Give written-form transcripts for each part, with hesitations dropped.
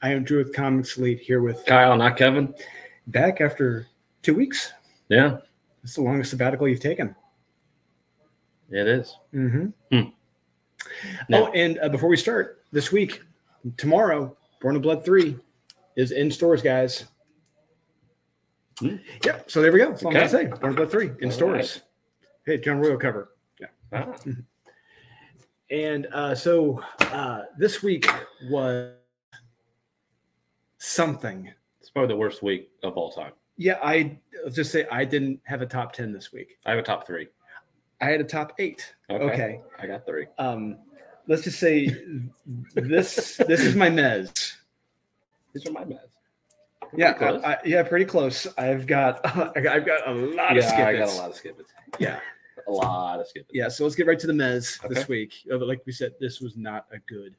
I am Drew with Comics Elite here with Kyle, not Kevin. Back after 2 weeks. Yeah. It's the longest sabbatical you've taken. It is. Mm-hmm. No. Oh, and before we start, this week, tomorrow, Born of Blood 3 is in stores, guys. Yeah, so there we go. That's all I'm going to say. Born of Blood 3 in stores. Right. Hey, John Royal cover. Yeah. Ah. And so this week was something. It's probably the worst week of all time. Yeah, let's just say I didn't have a top 10 this week. I have a top 3. I had a top 8. Okay. I got 3. Let's just say this is my mez. These are my mez. Yeah, pretty close. I've got a lot of skippets. I got a lot of skippets. Yeah. A lot of skippets. Yeah, so let's get right to the mez this week. Like we said, this was not a good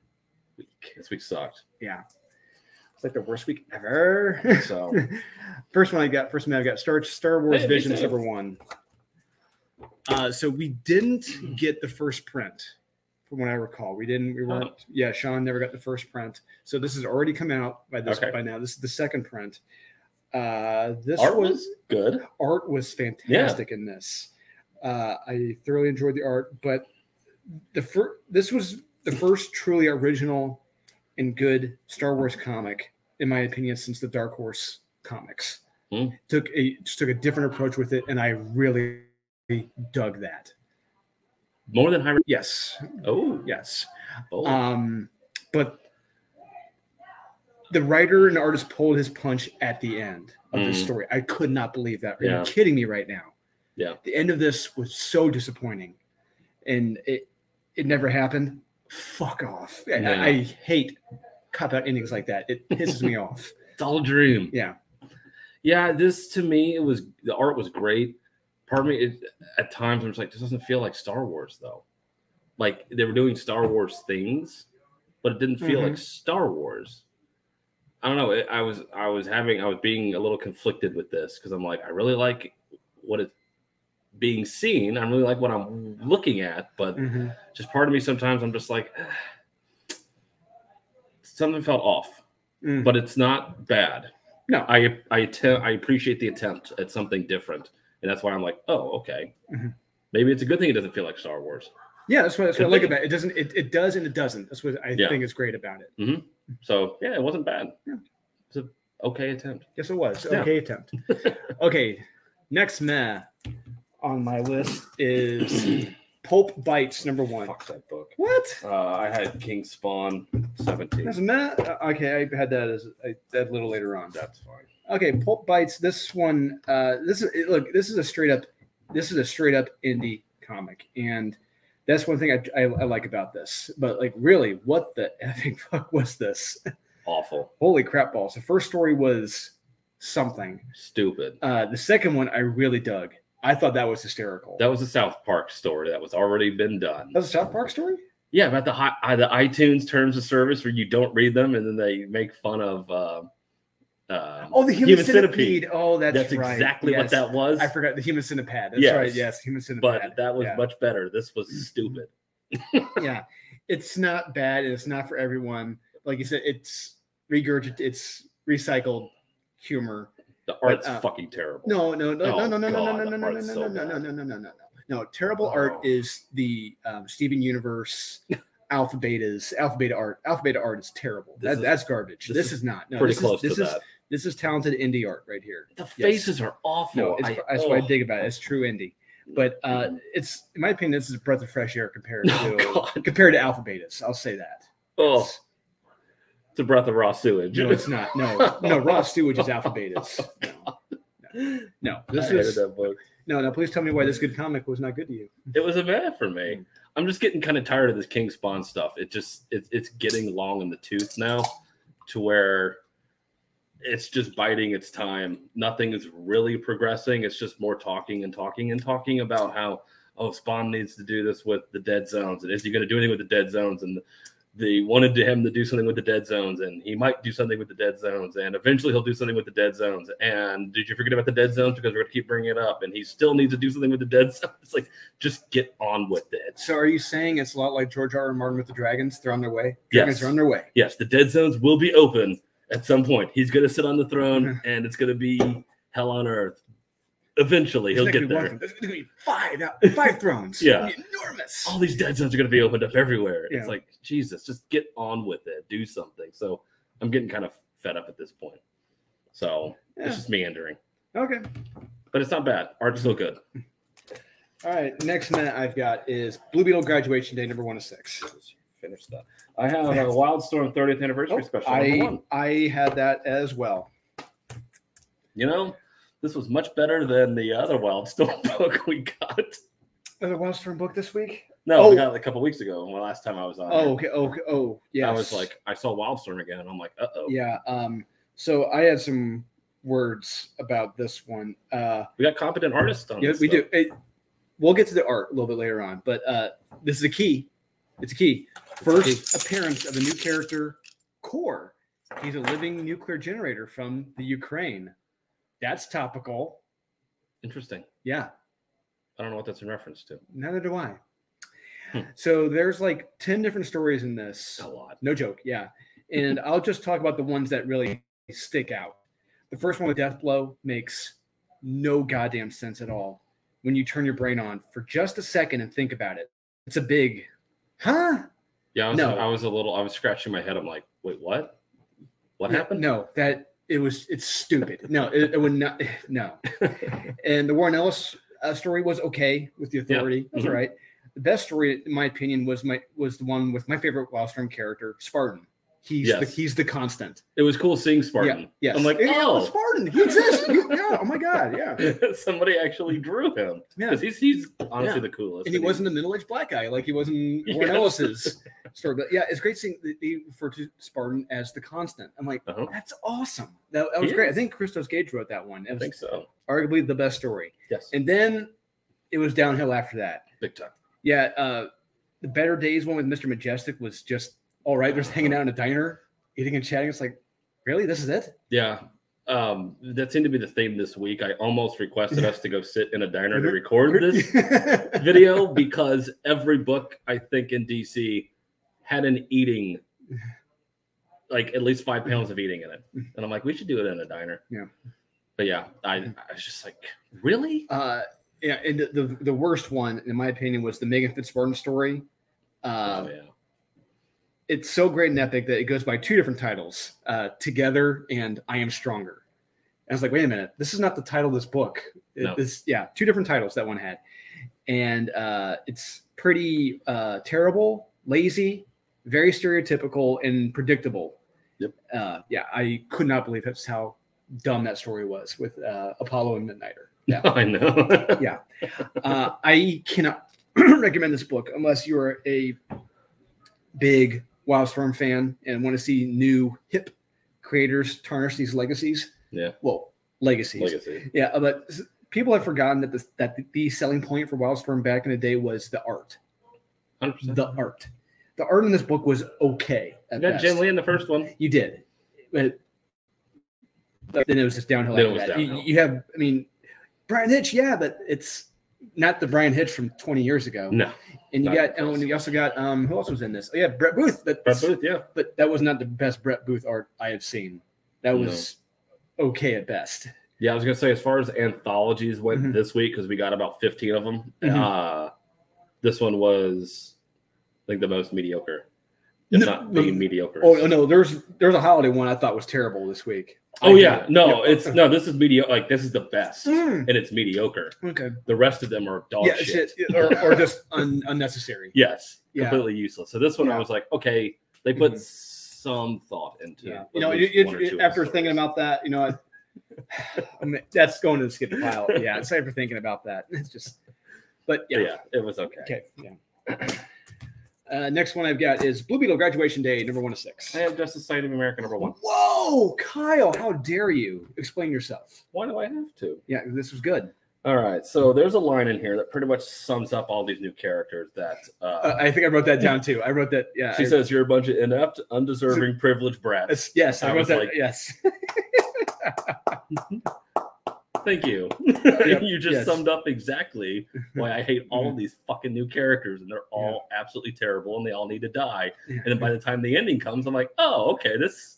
week. This week sucked. Yeah. It's like the worst week ever. So first one I've got Star Wars Visions #1. So we didn't get the first print, from what I recall. We weren't. Yeah, Sean never got the first print. So this has already come out by now. This is the second print. This art was good. Art was fantastic in this. I thoroughly enjoyed the art, but this was the first truly original and good Star Wars comic, in my opinion, since the Dark Horse comics. Took a different approach with it, and I really dug that. More than High. Yes. Oh, yes. Oh. But the writer and artist pulled his punch at the end of the story. I could not believe that. Are you kidding me right now? Yeah. The end of this was so disappointing, and it never happened. Fuck off. Yeah. I hate cop-out endings like that. It pisses me off. It's all a dream. Yeah. Yeah, this to me, the art was great. Part of me, at times, I'm just like, this doesn't feel like Star Wars, though. Like, they were doing Star Wars things, but it didn't feel like Star Wars. I don't know. I was being a little conflicted with this, because I'm like, I really like what it's being seen. I really like what I'm looking at, but just part of me sometimes I'm just like, something felt off, but it's not bad. No, I appreciate the attempt at something different, and that's why I'm like, oh, okay, maybe it's a good thing it doesn't feel like Star Wars. Yeah, that's what I like about it. It doesn't. It does and it doesn't. That's what I think is great about it. So yeah, it wasn't bad. Yeah. It's an okay attempt. Yes, it was. Okay attempt. Okay, next meh on my list is Pulp Bites #1. Fuck that book. What? I had King Spawn 17. That's a meh. Okay, I had that a little later on. That's fine. Okay, Pulp Bites. This one. This is a straight up indie comic, and that's one thing I like about this. But like, really, what the effing fuck was this? Awful. Holy crap balls! The first story was something Stupid. The second one I really dug. I thought that was hysterical. That was a South Park story that was already been done. That was a South Park story? Yeah, about the iTunes terms of service where you don't read them, and then they make fun of the human centipede. Oh, that's right. Exactly what that was. I forgot the human centipede. That's right. Yes, human centipede. But that was much better. This was stupid. Yeah, it's not bad, and it's not for everyone. Like you said, it's recycled humor. The art's fucking terrible. No. Terrible art is the Steven Universe Alpha Beta art. Alpha Beta art is terrible. That's garbage. This is not. No, pretty close to that. This is talented indie art right here. The faces are awful. No, that's what I dig about it. It's true indie. But it's, in my opinion, this is a breath of fresh air compared to Alpha Betas. I'll say that. It's a breath of raw sewage. No, it's not. No, raw sewage is Alpha Betas. No. This is that book. No. Please tell me why this good comic was not good to you. It was a bad for me. I'm just getting kind of tired of this King Spawn stuff. It's getting long in the tooth now, to where it's just biding its time. Nothing is really progressing. It's just more talking about how Spawn needs to do this with the dead zones, and is he going to do anything with the dead zones? And they wanted him to do something with the dead zones, and he might do something with the dead zones, and eventually he'll do something with the dead zones. And did you forget about the dead zones? Because we're going to keep bringing it up, and he still needs to do something with the dead zones. It's like, just get on with it. So are you saying it's a lot like George R. R. Martin with the dragons? They're on their way? Dragons are on their way. Yes, the dead zones will be open At some point, he's going to sit on the throne, and it's going to be hell on earth. Eventually, he'll get there. There's going to be five thrones. Yeah. Enormous. All these dead zones are going to be opened up everywhere. Yeah. It's like, Jesus, just get on with it. Do something. So I'm getting kind of fed up at this point. So it's just meandering. Okay. But it's not bad. Art's still good. All right. Next minute I've got is Blue Beetle Graduation Day, number 1 of 6. Finish that. I have a Wildstorm 30th anniversary special. I had that as well. You know, this was much better than the other Wildstorm book we got. The Wildstorm book this week? No, we got it a couple weeks ago. The last time I was on. Okay. Oh, yeah. I was like, I saw Wildstorm again, and I'm like, uh-oh. Yeah. So I had some words about this one. We got competent artists on this. Yeah, we do. We'll get to the art a little bit later on, but this is a key. It's a key. First appearance of a new character, Core. He's a living nuclear generator from the Ukraine. That's topical. Interesting. Yeah. I don't know what that's in reference to. Neither do I. So there's like 10 different stories in this. A lot. No joke. Yeah. And I'll just talk about the ones that really stick out. The first one with Deathblow makes no goddamn sense at all. When you turn your brain on for just a second and think about it, it's a big, huh? Yeah, I was scratching my head. I'm like, wait, what? What happened? No, it's stupid. No, it would not. No. And the Warren Ellis story was okay with the Authority. That's all right. The best story, in my opinion, was the one with my favorite Wildstorm character, Spartan. He's the constant. It was cool seeing Spartan. Yeah, yes. I'm like, oh, Spartan, he exists. Yeah. Oh my god, yeah. Somebody actually drew him. Yeah, because he's honestly the coolest. And he wasn't a middle-aged black guy like he was in Warren Ellis's story. But yeah, it's great seeing they refer to Spartan as the constant. I'm like, that's awesome. That was great. I think Christos Gage wrote that one. I think so. Arguably the best story. Yes. And then it was downhill after that. Big time. Yeah, the Better Days one with Mr. Majestic was just all right. They're just hanging out in a diner, eating and chatting. It's like, really? This is it? Yeah. That seemed to be the theme this week. I almost requested us to go sit in a diner to record this video because every book, I think, in DC had an eating, like at least 5 pounds of eating in it. And I'm like, we should do it in a diner. Yeah. But yeah, I was just like, really? Yeah, and the worst one, in my opinion, was the Megan Fitzbarton story. It's so great and epic that it goes by 2 different titles, Together and I Am Stronger. And I was like, wait a minute, this is not the title of this book. No. 2 different titles that one had. And it's pretty terrible, lazy, very stereotypical, and predictable. Yep. I could not believe that's how dumb that story was with Apollo and Midnighter. Yeah, I know. Yeah, I cannot recommend this book unless you are a big Wildstorm fan and want to see new hip creators tarnish these legacies. Yeah, well, legacies. Yeah, but people have forgotten that the selling point for Wildstorm back in the day was the art. 100%. The art in this book was okay. You got Jim Lee in the first one. You did, but then it was just downhill. Then it was downhill. You have, I mean, Brian Hitch, yeah, but it's not the Brian Hitch from 20 years ago. No. And you also got who else was in this? Oh yeah, Brett Booth. Brett Booth, yeah. But that was not the best Brett Booth art I have seen. That was okay at best. Yeah, I was gonna say as far as anthologies went this week, because we got about 15 of them. This one was, I think, the most mediocre. If not being mediocre. Oh no, there's a holiday one I thought was terrible this week. Oh yeah, this is mediocre. Like this is the best, and it's mediocre. Okay, the rest of them are dog shit. or just unnecessary. Yes, completely useless. So this one, I was like, okay, they put some thought into. Yeah. After thinking about that, I mean, that's going to the skip pile. Yeah, it's after thinking about that. It's just, but yeah, it was okay. Okay, yeah. Next one I've got is Blue Beetle Graduation Day, number 1 of 6. I have Justice Society of America, number 1. Whoa, Kyle, how dare you? Explain yourself. Why do I have to? Yeah, this was good. All right, so there's a line in here that pretty much sums up all these new characters that... I think I wrote that down, too. I wrote that, yeah. She says, you're a bunch of inept, undeserving, privileged brats. Yes, I wrote that, yes. Thank you. You just summed up exactly why I hate all of these fucking new characters, and they're all absolutely terrible, and they all need to die. And then by the time the ending comes, I'm like, oh, okay, this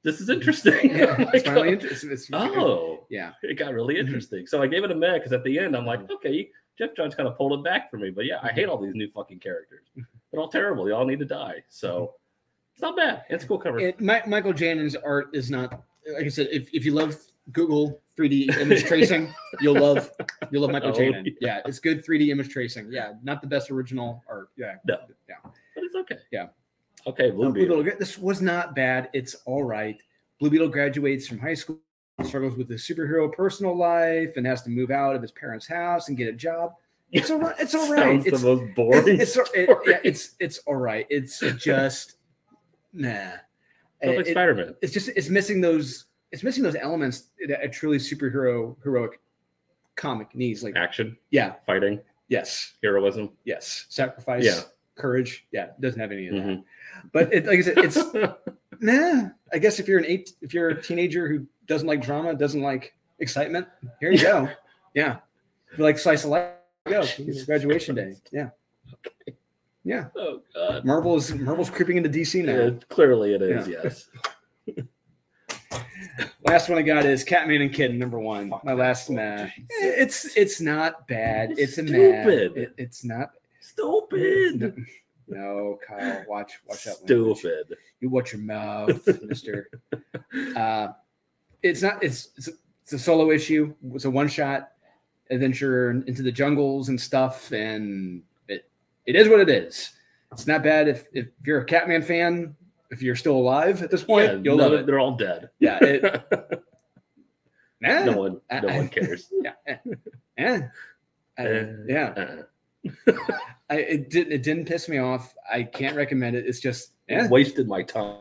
this is interesting. Yeah, Like, it's finally interesting. yeah, it got really interesting. So I gave it a minute because at the end I'm like, okay, Jeff Johns kind of pulled it back for me. But yeah, I hate all these new fucking characters. They're all terrible. They all need to die. So it's not bad. It's a cool cover. Michael Jannon's art is not, like I said, if you love Google 3D image tracing, you'll love Michael Jannon. Yeah, it's good 3D image tracing. Yeah, not the best original art. Yeah, no, yeah, but it's okay. Yeah, okay. Blue Beetle. This was not bad. It's all right. Blue Beetle graduates from high school, struggles with his superhero personal life, and has to move out of his parents' house and get a job. It's all right. It's all right. It's the most boring. It's all right. It's just nah. Like Spider-Man. It's missing those. It's missing those elements that a truly heroic comic needs, like action. Yeah, fighting. Yes, heroism. Yes, sacrifice. Yeah, courage. Yeah, it doesn't have any of that. But like I said, it's nah. I guess if you're a teenager who doesn't like drama, doesn't like excitement, here you go. Yeah, if you like slice of life. Go. It's graduation day. Yeah. Okay. Yeah. Oh God. Marvel's creeping into DC now. Yeah, clearly it is. Yeah. Yes. Last one I got is Catman and Kitten #1. My last meh. It's not bad. It's stupid. It's not stupid. No, Kyle, watch out. Stupid. You watch your mouth, Mister. It's not. It's a solo issue. It's a one shot adventure into the jungles and stuff, and it is what it is. It's not bad if you're a Catman fan. If you're still alive at this point, you'll love it. They're all dead. Yeah. No one cares. Yeah. It didn't piss me off. I can't recommend it. It's just wasted my time.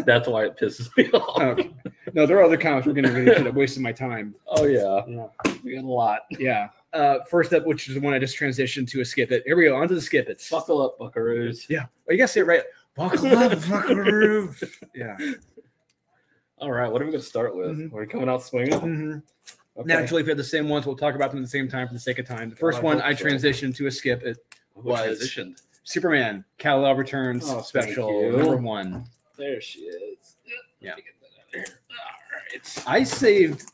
That's why it pisses me off. Okay. No, there are other comics we're going to get wasting my time. Oh yeah. We got a lot. Yeah. First up, which is the one I just transitioned to, a skip it. Here we go. On to the skip it. Buckle up, buckaroos. Yeah. Oh, you got to say it right. Buckle up, buckaroos. Yeah. All right. What are we going to start with? Are we coming out swinging? Okay. Naturally, if we have the same ones, we'll talk about them at the same time for the sake of time. The first one I transitioned to a skip it was Superman. Kal-El Returns special #1. There she is. Yeah. Get that out of here. All right. I saved.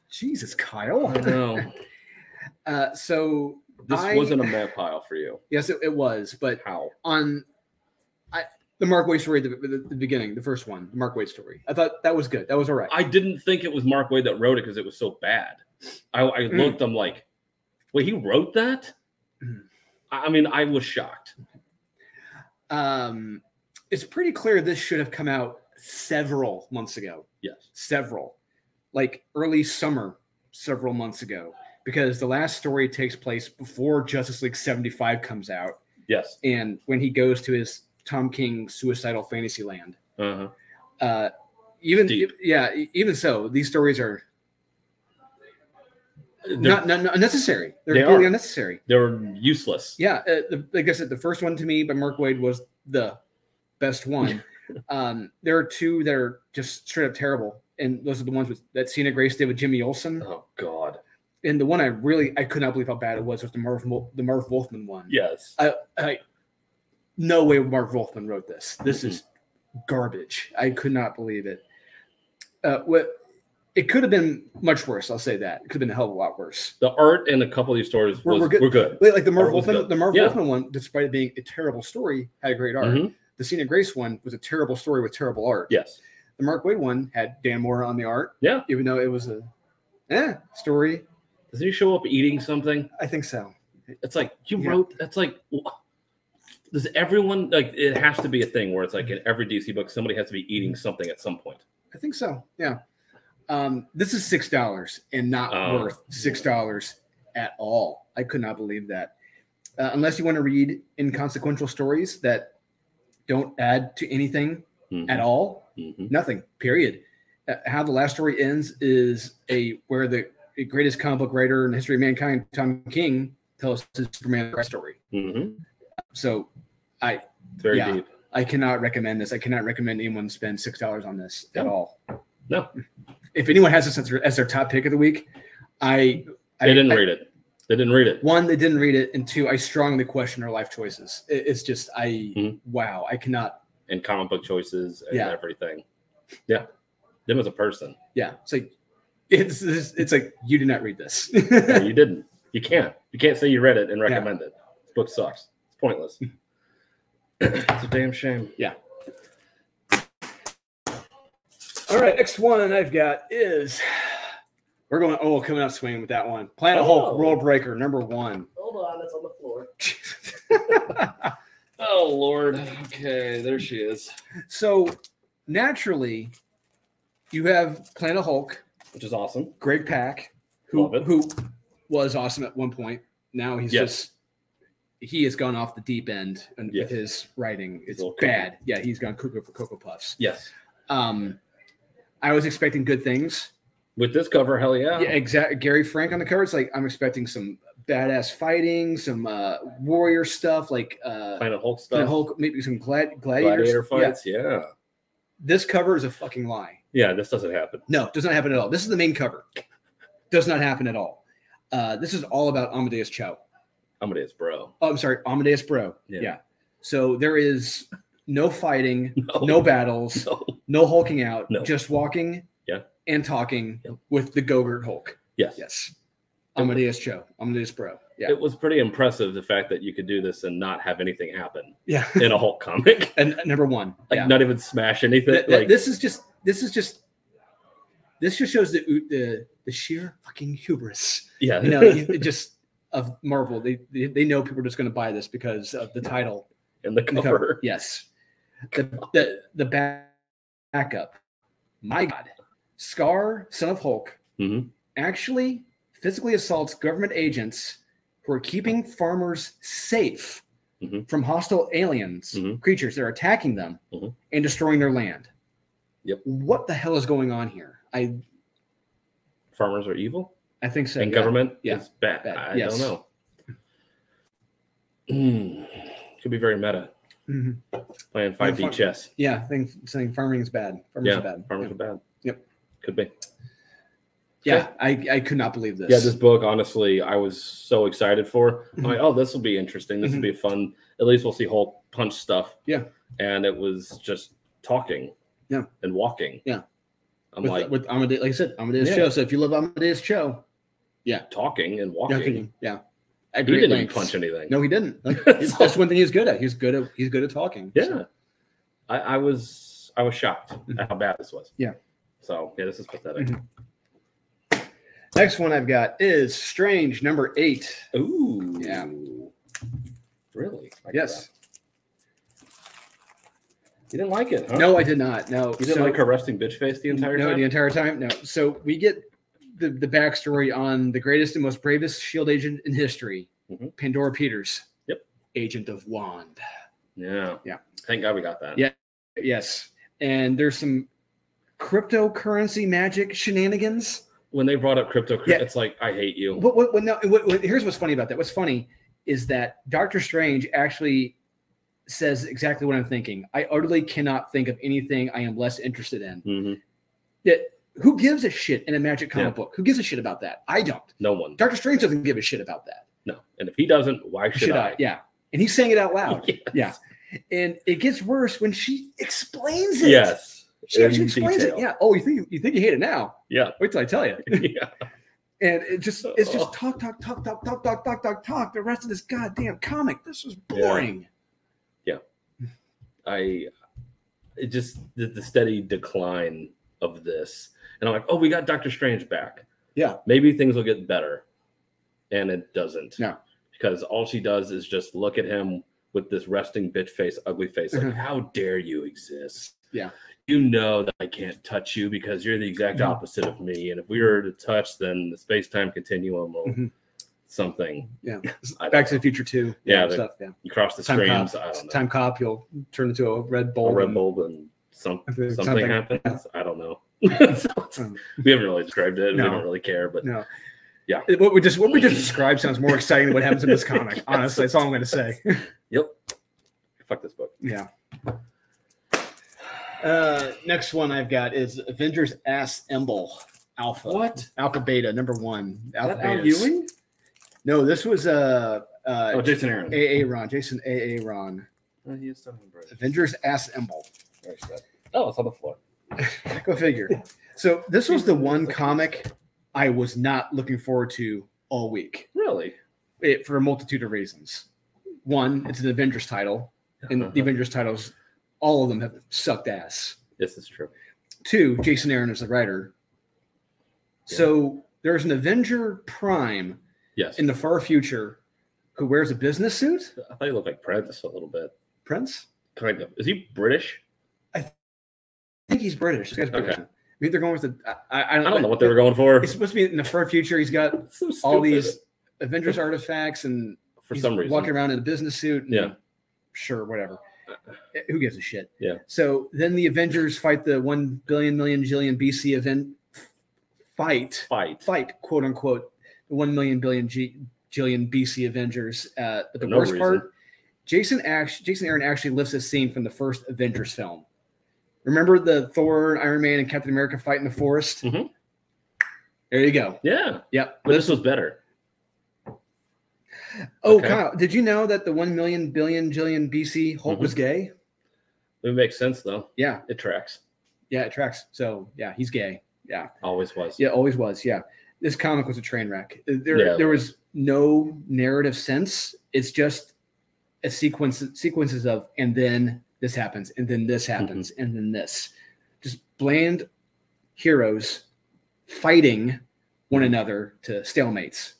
Jesus, Kyle. I know. So this wasn't a mad pile for you. Yes, it was. But how the Mark Waid story at the beginning, the first one, the Mark Waid story. I thought that was good. That was all right. I didn't think it was Mark Waid that wrote it because it was so bad. I looked. I'm like, wait, he wrote that? I mean, I was shocked. It's pretty clear this should have come out several months ago. Yes. Several. Like early summer, several months ago. Because the last story takes place before Justice League 75 comes out. Yes. And when he goes to his Tom King suicidal fantasy land. Even so, these stories are not unnecessary. They're really unnecessary. They're useless. Yeah, like I said, the first one to me by Mark Waid was the best one. There are two that are just straight up terrible, and those are the ones that Sina Grace did with Jimmy Olsen. Oh God! And the one I could not believe how bad it was the Marv Wolfman one. Yes. No way Mark Wolfman wrote this. This is garbage. I could not believe it. It could have been much worse. I'll say that. It could have been a hell of a lot worse. The art in a couple of these stories were good. Like the Marv Wolfman one, despite it being a terrible story, had a great art. The Sina Grace one was a terrible story with terrible art. Yes. The Mark Waid one had Dan Mora on the art. Yeah. Even though it was a story. Doesn't he show up eating something? I think so. It's like wrote. That's like. Does everyone it has to be a thing where it's like in every DC book somebody has to be eating something at some point? I think so. Yeah. This is $6 and not worth $6 at all. I could not believe that. Unless you want to read inconsequential stories that don't add to anything at all, nothing. Period. How the last story ends is where the greatest comic book writer in the history of mankind, Tom King, tells us his Superman story. So, very deep. I cannot recommend this. I cannot recommend anyone spend $6 on this at all. No. If anyone has this as their top pick of the week, they didn't read it. They didn't read it. One, they didn't read it, and two, I strongly question their life choices. It's just wow, I cannot and comic book choices and everything. Yeah, them as a person. Yeah, it's like you did not read this. No, you didn't. You can't say you read it and recommend it. This book sucks. It's pointless. It's a damn shame. Yeah. All right, next one I've got is we're going coming out swinging with that one. Planet Hulk World Breaker #1. Hold on, it's on the floor. Oh Lord. Okay, there she is. So naturally, you have Planet Hulk, which is awesome. Greg Pak, who was awesome at one point. Now he's he has gone off the deep end and with his writing. It's bad. Cuckoo. Yeah, he's gone cuckoo for Cocoa Puffs. Yes. I was expecting good things. With this cover, hell yeah. Yeah, exactly. Gary Frank on the cover. It's like I'm expecting some badass fighting, some warrior stuff, like Planet Hulk stuff. Planet Hulk, maybe some gladiator fights. Yeah. This cover is a fucking lie. Yeah, this doesn't happen. No, it does not happen at all. This is the main cover. Does not happen at all. This is all about Amadeus Cho. Amadeus Bro. Oh, I'm sorry, Amadeus Bro. Yeah. So there is no fighting, no battles, no hulking out, just walking and talking with the Go-Gurt Hulk. Yes. Amadeus Cho, Amadeus Bro. Yeah. It was pretty impressive the fact that you could do this and not have anything happen. Yeah. In a Hulk comic. And #1. Like not even smash anything. This just shows the sheer fucking hubris. Yeah. You know, just of Marvel. They know people are just going to buy this because of the title and the cover. Yes. The backup. My God. Scar, son of Hulk, actually physically assaults government agents who are keeping farmers safe from hostile aliens, creatures that are attacking them and destroying their land. Yep. What the hell is going on here? Farmers are evil? I think so. And government is bad. I don't know. Could be very meta. Playing 5D chess. Yeah, saying farming is bad. Farmers are bad. Farmers are bad. Yep. Could be. Yeah, I could not believe this. Yeah, this book, honestly, I was so excited for. I'm like, this will be interesting. This will be fun. At least we'll see Hulk punch stuff. Yeah. And it was just talking. Yeah. And walking. Yeah. With Amadeus, like I said, Amadeus Cho. So if you love Amadeus Cho, talking and walking. Yeah. He didn't even punch anything. No, he didn't. That's one thing he's good at. He's good at talking. Yeah. So. I was shocked at how bad this was. Yeah. So this is pathetic. Next one I've got is Strange #8. Ooh. Yeah. Really? Yes. You didn't like it, huh? No, I did not. No. You didn't like her resting bitch face the entire time? No, the entire time? No. So we get the backstory on the greatest and most bravest S.H.I.E.L.D. agent in history, Pandora Peters. Yep. Agent of Wand. Yeah. Yeah. Thank God we got that. Yeah. Yes. And there's some cryptocurrency magic shenanigans. When they brought up cryptocurrency, it's like, I hate you. Here's what's funny about that. What's funny is that Doctor Strange actually says exactly what I'm thinking. I utterly cannot think of anything I am less interested in. Who gives a shit in a magic comic book? Who gives a shit about that? I don't. No one. Doctor Strange doesn't give a shit about that. No. And if he doesn't, why should I? Yeah. And he's saying it out loud. Yes. Yeah. And it gets worse when she explains it. Yes. She actually explains it. Yeah. Oh, you think you hate it now? Yeah. Wait till I tell you. Yeah. And it's just talk. The rest of this goddamn comic. This was boring. Yeah. The steady decline of this. And I'm like, we got Doctor Strange back. Yeah. Maybe things will get better. And it doesn't. No. Because all she does is just look at him with this resting bitch face, ugly face. Like, how dare you exist? Yeah. You know that I can't touch you because you're the exact opposite of me. And if we were to touch, then the space-time continuum will something. Yeah. Back to the Future 2. Yeah. Stuff, you cross the streams. I don't know. Time cop, you'll turn into a red bulb. And something happens. Yeah. I don't know. We haven't really described it. No. We don't really care. But no. Yeah. What we just described sounds more exciting than what happens in this comic. Honestly, that's all I'm going to say. Yep. Fuck this book. Yeah. Next one I've got is Avengers Assemble Alpha. What? Alpha Beta #1. Alpha Al Ewing? No, this was Jason Aaron. Jason Aaron. He is Stone British. Avengers Assemble. Oh, it's on the floor. Go figure. So this was the one comic I was not looking forward to all week. Really? For a multitude of reasons. One, it's an Avengers title, and the Avengers titles, all of them have sucked ass. Yes, it's true. Two, Jason Aaron is the writer. Yeah. So there's an Avenger Prime in the far future who wears a business suit. I thought he looked like Prince a little bit. Prince? Kind of. Is he British? I think he's British. This guy's British. Okay. Maybe they're going with the. I don't know what they were going for. It's supposed to be in the far future. He's got all these Avengers artifacts, and for some reason walking around in a business suit. And sure, whatever. Who gives a shit? Yeah. So then the Avengers fight the 1 billion million jillion BC event. Fight, quote unquote, the 1 million billion jillion BC Avengers. But the worst part, Jason Aaron actually lifts a scene from the first Avengers film. Remember the Thor, Iron Man, and Captain America fight in the forest? Mm-hmm. There you go. Yeah. Yep. But this was better. Oh, okay. Kyle, did you know that the 1 million billion jillion BC Hulk was gay? It makes sense, though. Yeah. It tracks. Yeah, it tracks. So, yeah, he's gay. Yeah. Always was. Yeah, always was. Yeah. This comic was a train wreck. There was no narrative sense. It's just a sequences of, and then this happens, and then this happens, and then this. Just bland heroes fighting one another to stalemates.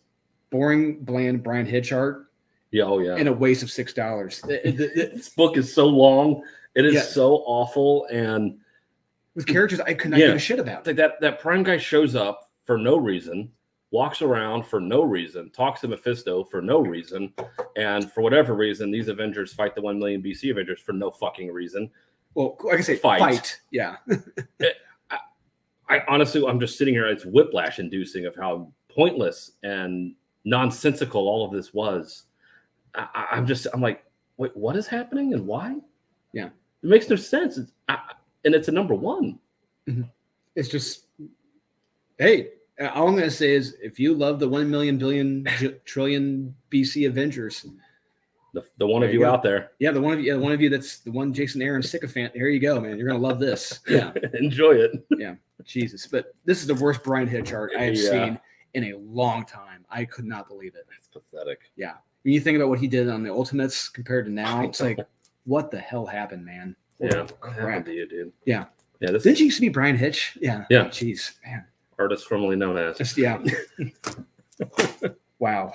Boring, bland Brian Hitch art. Yeah, oh yeah. And a waste of $6. This book is so long. It is so awful, and with characters I could not give a shit about. Like that Prime guy shows up for no reason, walks around for no reason, talks to Mephisto for no reason, and for whatever reason, these Avengers fight the 1 million BC Avengers for no fucking reason. Well, like I say, fight. Yeah. I honestly, I'm just sitting here. It's whiplash inducing of how pointless and nonsensical all of this was. I'm like, wait, what is happening and why? Yeah. It makes no sense. And it's a number one. Mm-hmm. It's just, hey, all I'm going to say is if you love the 1 million billion trillion BC Avengers, the one of you out there. Yeah, the one of you that's the one Jason Aaron sycophant. Here you go, man. You're going to love this. Yeah. Enjoy it. Yeah. Jesus. But this is the worst Brian Hitch art I have seen in a long time. I could not believe it. It's pathetic. Yeah. When you think about what he did on the Ultimates compared to now, it's like, what the hell happened, man? Yeah. What happened to you, dude? Yeah. Yeah. Didn't you used to be Brian Hitch? Yeah. Yeah. Jeez, man. Artist formerly known as. Just, yeah. Wow.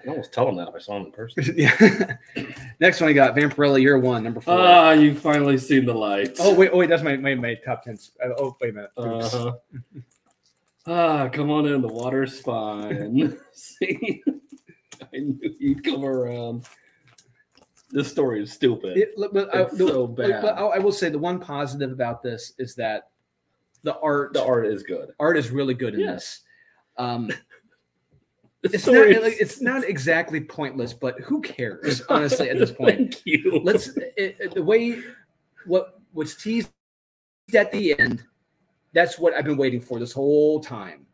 I almost tell him that if I saw him in person. Yeah. Next one I got Vampirella Year One, number 4. Ah, you've finally seen the light. Oh wait, that's my top 10. Oh wait a minute. Come on in. The water's fine. See, I knew you'd come around. This story is stupid. It's so bad. But I will say the one positive about this is that the art is good. Art is really good in this. It's not exactly pointless, but who cares? Honestly, at this point, Thank you. The way what's teased at the end. That's what I've been waiting for this whole time.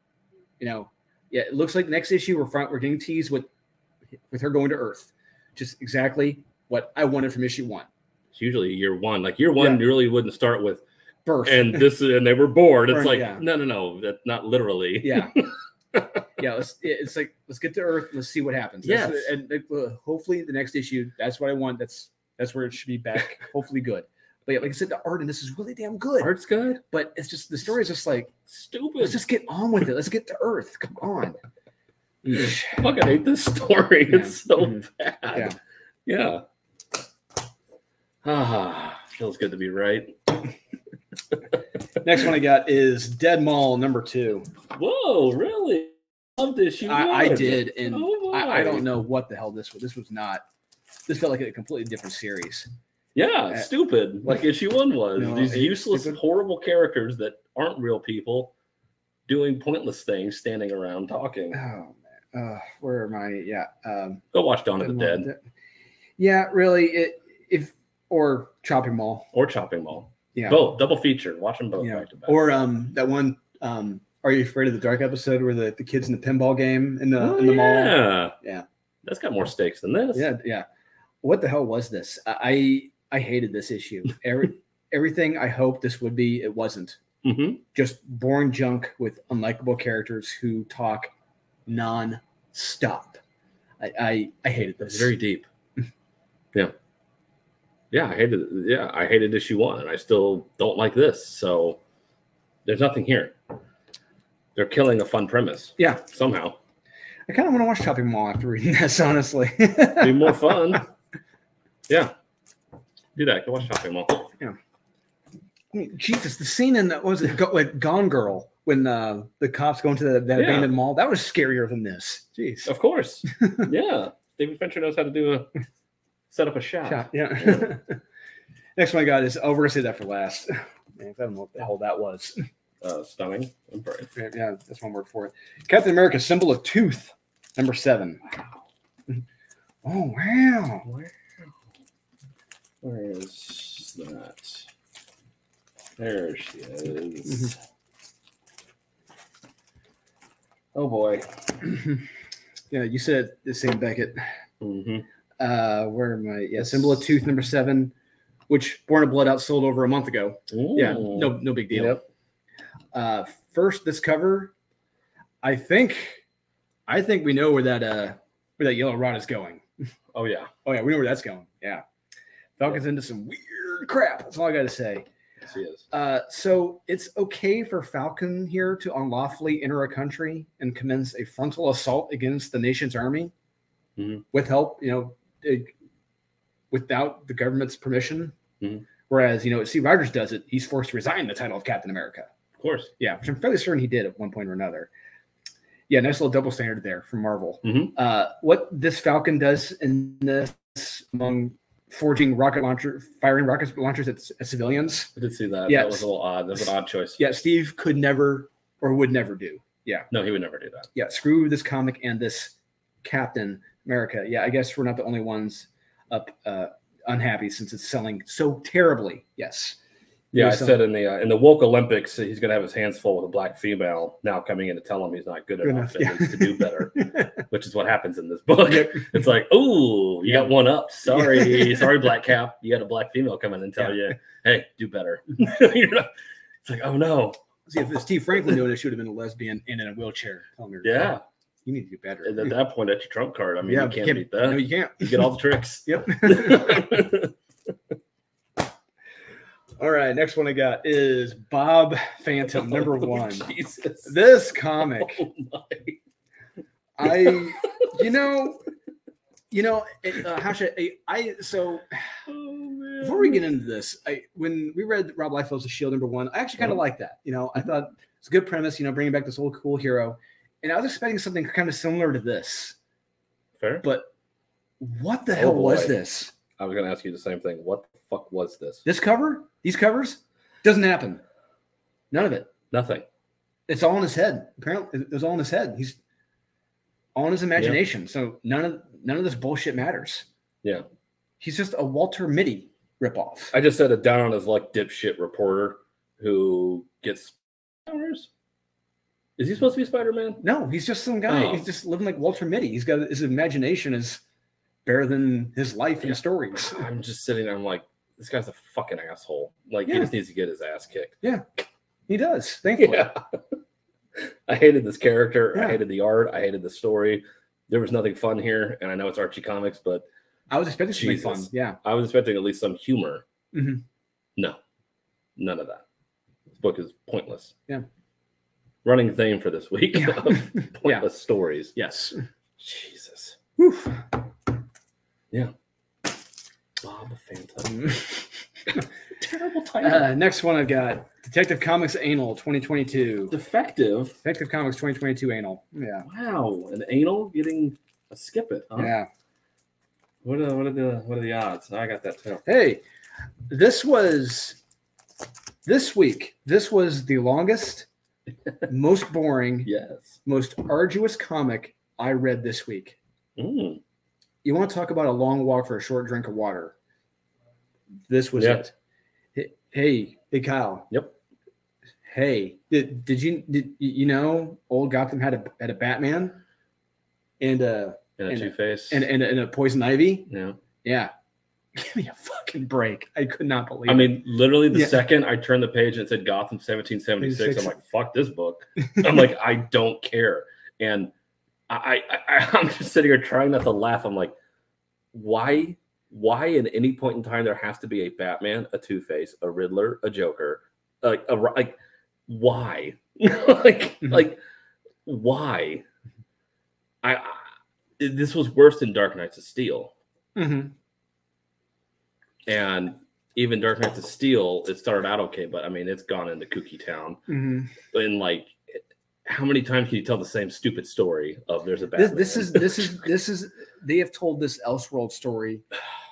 You know, it looks like the next issue we're getting teased with her going to Earth. Just exactly what I wanted from issue 1. It's usually year 1. Like year 1, you really wouldn't start with birth and they were bored. It's like no, that's not literally. Yeah. Yeah, it's like let's get to Earth. Let's see what happens. Yes. And hopefully the next issue. That's what I want. That's where it should be back. Hopefully good. But yeah, like I said, the art in this is really damn good. Art's good, but it's just the story is just like stupid. Let's just get on with it. Let's get to Earth. Come on. I fucking hate this story. Yeah. It's so bad. Yeah. Feels good to be right. Next one I got is Dead Mall number 2. Whoa, really? Loved issue. I did, and I don't know what the hell this was. This was not. This felt like a completely different series. Yeah, stupid. Like issue 1 was. These useless, horrible characters that aren't real people doing pointless things, standing around talking. Oh man, where am I? Yeah. Go watch Dawn of the Dead. Yeah, really. Or Chopping Mall. Yeah, both double feature. Watch them both back to back. Or that one. Are You Afraid of the Dark episode where the kids in the pinball game in the mall? Yeah, that's got more stakes than this. Yeah. what the hell was this? I hated this issue. Everything I hoped this would be, it wasn't. Mm-hmm. Just boring junk with unlikable characters who talk non-stop. I hated this. It's very deep. Yeah. Yeah, I hated issue 1, and I still don't like this. So there's nothing here. They're killing a fun premise. Yeah. Somehow. I kind of want to watch Shopping Mall after reading this, honestly. Be more fun. Yeah. Do that. Go watch Shopping Mall. Yeah. I mean, Jesus, the scene in like Gone Girl when the cops go into that abandoned mall, that was scarier than this. Jeez. Of course. Yeah. David Fincher knows how to set up a shot. Yeah. Next one I got is, we're going to save that for last. Man, I don't know what the hell that was. Stunning. I'm brave. Yeah, that's one word for it. Captain America, Symbol of Tooth, number 7. Wow. Oh, wow. Where is that? There she is. Oh, boy. Yeah, you said the same, Beckett. Mm-hmm. Where am I? Yeah, Symbol of Tooth, number 7, which Born of Blood outsold over a month ago. Ooh. Yeah, no big deal. Yep. First, this cover, I think we know where that yellow rod is going. Oh yeah, we know where that's going. Yeah, Falcon's into some weird crap. That's all I got to say. Yes, he is. So it's okay for Falcon here to unlawfully enter a country and commence a frontal assault against the nation's army with help, without the government's permission. Mm-hmm. Whereas, Steve Rogers does it, he's forced to resign the title of Captain America. Of course. Yeah, which I'm fairly certain he did at one point or another. Yeah, nice little double standard there from Marvel. Mm-hmm. What this Falcon does in this, among firing rocket launchers at civilians. I did see that. Yeah, that was a little odd. That was an odd choice. Yeah, Steve could never or would never do. Yeah. No, he would never do that. Yeah, screw this comic and this Captain America. Yeah, I guess we're not the only ones unhappy since it's selling so terribly. Yes. Yeah, I said in the woke Olympics, he's going to have his hands full with a black female now coming in to tell him he's not good enough and needs to do better, which is what happens in this book. Yep. It's like, oh, you got one up. Sorry, Black Cap. You got a black female come in and tell you, hey, do better. It's like, oh no. See, if Steve Franklin doing it, should have been a lesbian and in a wheelchair. Yeah. You need to do better. And at that point, that's your trump card. I mean, you can't beat that. No, you can't. You get all the tricks. Yep. All right, next one I got is Bob Phantom, number 1. Jesus. This comic, how should before we get into this, when we read Rob Liefeld's The Shield number 1, I actually kind of liked that. I thought it's a good premise, bringing back this old cool hero, and I was expecting something kind of similar to this. Fair. But what the hell was this? I was going to ask you the same thing. What the fuck was this? This cover? These covers? Doesn't happen. None of it. Nothing. It's all in his head. Apparently, it was all in his head. He's all in his imagination. Yep. So none of this bullshit matters. Yeah. He's just a Walter Mitty ripoff. I just said a down on his luck dipshit reporter who gets powers. Is he supposed to be Spider-Man? No, he's just some guy. Oh. He's just living like Walter Mitty. He's got his imagination is better than his life and stories. I'm just sitting there. I'm like, this guy's a fucking asshole. Like, he just needs to get his ass kicked. Yeah, he does. Thankfully. Yeah. I hated this character. Yeah. I hated the art. I hated the story. There was nothing fun here. And I know it's Archie Comics, but I was expecting something fun. Yeah. I was expecting at least some humor. Mm-hmm. No, none of that. This book is pointless. Yeah. Running theme for this week of pointless stories. Yes. Jesus. Oof. Yeah. Bob Phantom. Terrible title. Next one I've got Detective Comics Anal 2022. Detective Comics 2022 Anal. Yeah. Wow. An anal getting a skip it. Huh? Yeah. What are the odds? I got that too. Hey, this week. This was the longest, most boring, most arduous comic I read this week. Mm. You want to talk about a long walk for a short drink of water? This was it. Hey, Kyle. Yep. Hey, did you know old Gotham had a Batman and a Two-Face and a Poison Ivy? Yeah. Yeah. Give me a fucking break. I could not believe it. I mean, literally the second I turned the page and it said Gotham 1776, I'm like, fuck this book. I'm like, I don't care. And I'm just sitting here trying not to laugh. I'm like, why at any point in time there has to be a Batman, a Two-Face, a Riddler, a Joker, like why? like why? This was worse than Dark Knights of Steel. Mm-hmm. And even Dark Knights of Steel, it started out okay, but I mean, it's gone into kooky town. Mm-hmm. And like, how many times can you tell the same stupid story of there's a Batman? This is they have told this Elseworld story.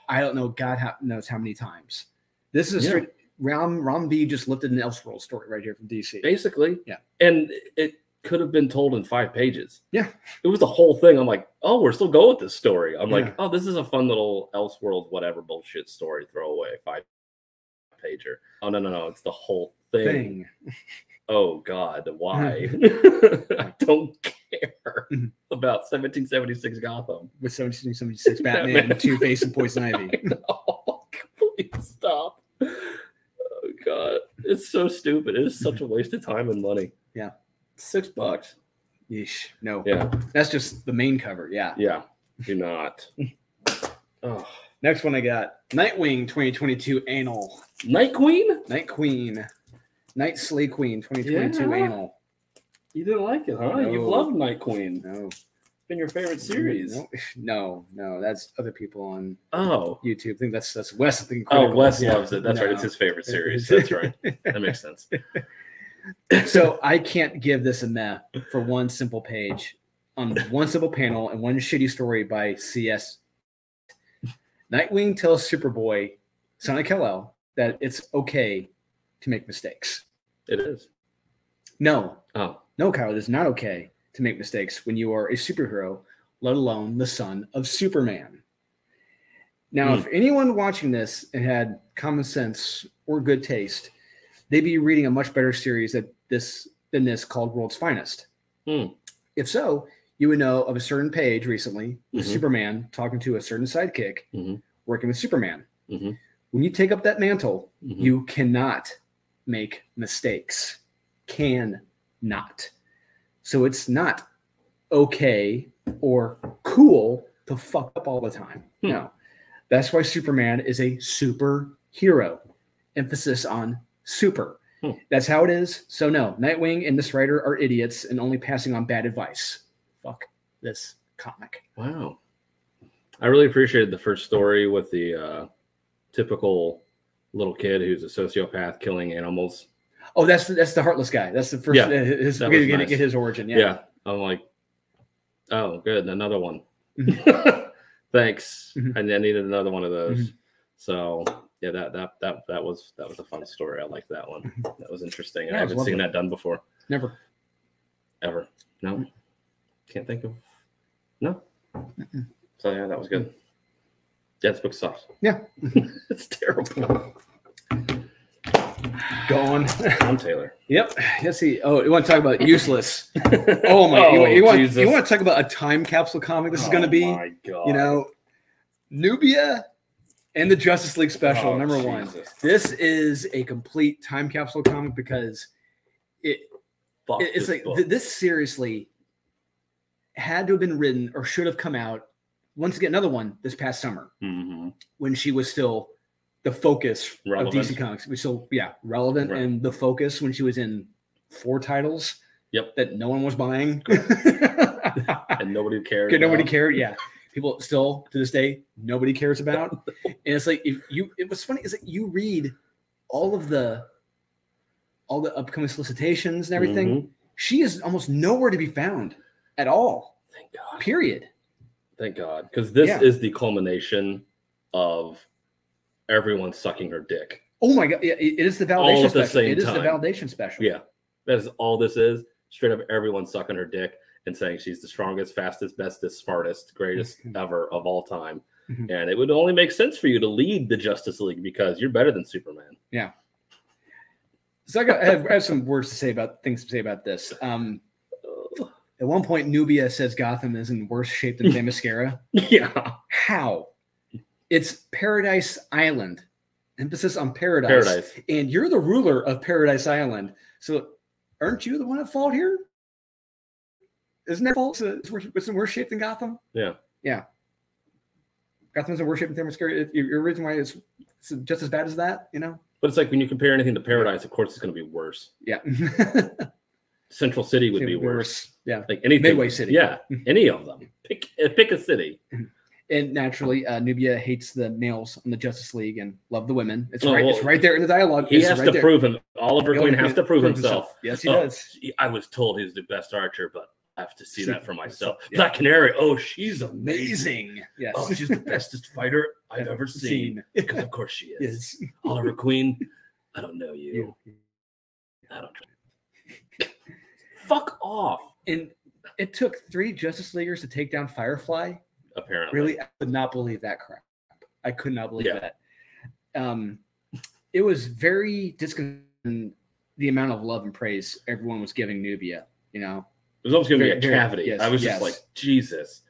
I don't know, God knows how many times. This is straight. Ron V just lifted an Elseworld story right here from DC. Basically, yeah. And it could have been told in 5 pages. Yeah, it was the whole thing. I'm like, oh, we're still going with this story. I'm like, oh, this is a fun little Elseworld whatever bullshit story throwaway 5-pager. Oh no, it's the whole thing. Oh God, why? I don't care about 1776 Gotham with 1776 Batman, Two-Face, and Poison Ivy. Please stop. Oh God, it's so stupid. It is such a waste of time and money. Yeah, $6. Yeesh. No. Yeah, that's just the main cover. Yeah. Yeah. Do not. Oh. Next one I got Nightwing 2022 Anal. Night Queen. Night Slay Queen 2022 Anal. You didn't like it, huh? No. You loved Night Queen. No. It's been your favorite series. No. That's other people on YouTube. I think that's Wes. I think Wes loves it. That's right. It's his favorite series. That's right. That makes sense. So I can't give this a meh for one simple page on one simple panel and one shitty story by CS. Nightwing tells Superboy, Sonic Kal-El, that it's okay to make mistakes. It is. No. Oh. No, Kyle, it is not okay to make mistakes when you are a superhero, let alone the son of Superman. Now, if anyone watching this had common sense or good taste, they'd be reading a much better series than this called World's Finest. If so, you would know of a certain page recently with Superman talking to a certain sidekick working with Superman. When you take up that mantle, you cannot make mistakes. Cannot. So it's not okay or cool to fuck up all the time. No. That's why Superman is a superhero. Emphasis on super. That's how it is. So no, Nightwing and this writer are idiots and only passing on bad advice. Fuck this comic. Wow. I really appreciated the first story with the typical little kid who's a sociopath killing animals. Oh, that's the heartless guy. That's the first. His way to get his origin. Yeah. I'm like, oh, good, another one. Thanks. I needed another one of those. So yeah, that was a fun story. I liked that one. That was interesting. I haven't seen that done before. Never. Ever. No. Can't think of. No. So yeah, that was good. Yeah, this book sucks. Yeah. It's terrible. Go on. I'm Taylor. Yep. Let's see. Oh, you want to talk about useless? Oh my! You want to talk about a time capsule comic? This is going to be. Oh my God. You know, Nubia and the Justice League special number one. This is a complete time capsule comic because it's like this seriously had to have been written or should have come out. Once again, another one this past summer when she was still the focus of DC Comics. We still, relevant and the focus when she was in 4 titles. Yep. That no one was buying. And nobody cared. Nobody cared. Yeah. People still to this day, nobody cares about. And it's like, it was funny. It's like you read all the upcoming solicitations and everything. She is almost nowhere to be found at all. Thank God. Period. Thank God. Because this is the culmination of everyone sucking her dick. Oh my God. Yeah, it is the validation special. It is the validation special. Yeah. That is all this is. Straight up everyone sucking her dick and saying she's the strongest, fastest, bestest, smartest, greatest ever of all time. And it would only make sense for you to lead the Justice League because you're better than Superman. Yeah. So I have some words to say about this. At one point, Nubia says Gotham is in worse shape than Themyscira. Yeah. How? It's Paradise Island. Emphasis on paradise. And you're the ruler of Paradise Island. So aren't you the one at fault here? Isn't that fault? It's in worse shape than Gotham? Yeah. Yeah. Gotham's in worse shape than Scary. Your reason why it's just as bad as that, you know? But it's like when you compare anything to Paradise, of course it's going to be worse. Yeah. Central City would be worse. Yeah. Like anything. Midway City. Yeah. Any of them. Pick a city. And naturally, Nubia hates the males on the Justice League and love the women. It's right there in the dialogue. He has to prove him. Oliver Queen has to prove himself. Yes, he does. I was told he's the best archer, but I have to see that for myself. Yeah. Black Canary. Oh, she's amazing. Yes. Oh, she's the bestest fighter I've ever seen. Because of course she is. Yes. Oliver Queen, I don't know you. I don't know. Fuck off. And it took 3 Justice Leaguers to take down Firefly. Apparently. Really, I could not believe that crap. I could not believe that. It was very disconcerting, the amount of love and praise everyone was giving Nubia, you know? It was almost going to be a cavity. Yes, I was just like, Jesus.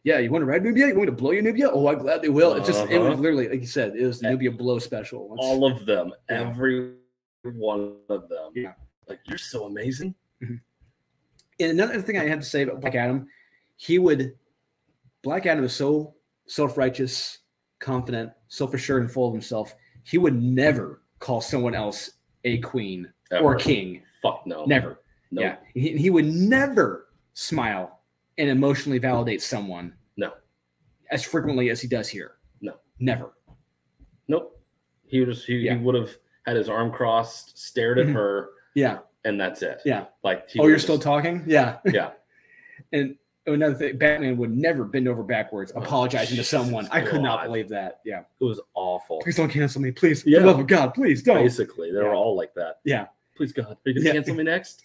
Yeah, you want to ride Nubia? You want me to blow you, Nubia? Oh, I gladly will. It was literally, like you said, it was Nubia blow special. All of them. Yeah. Every one of them. Yeah. Like, you're so amazing. Mm-hmm. And another thing I had to say about Black Adam, Black Adam is so self-righteous, confident, self-assured, and full of himself. He would never call someone else a queen or a king. Fuck no. Never. Nope. Yeah. He would never smile and emotionally validate someone. No. As frequently as he does here. No. Never. Nope. He would have had his arm crossed, stared at her. Yeah. And that's it. Yeah. Like, you're still talking? Yeah. Yeah. And another thing, Batman would never bend over backwards apologizing to someone. I could not believe that. Yeah. It was awful. Please don't cancel me. Please. For the love of God, please don't. Basically, they were all like that. Yeah. Please, God. Are you going to cancel me next?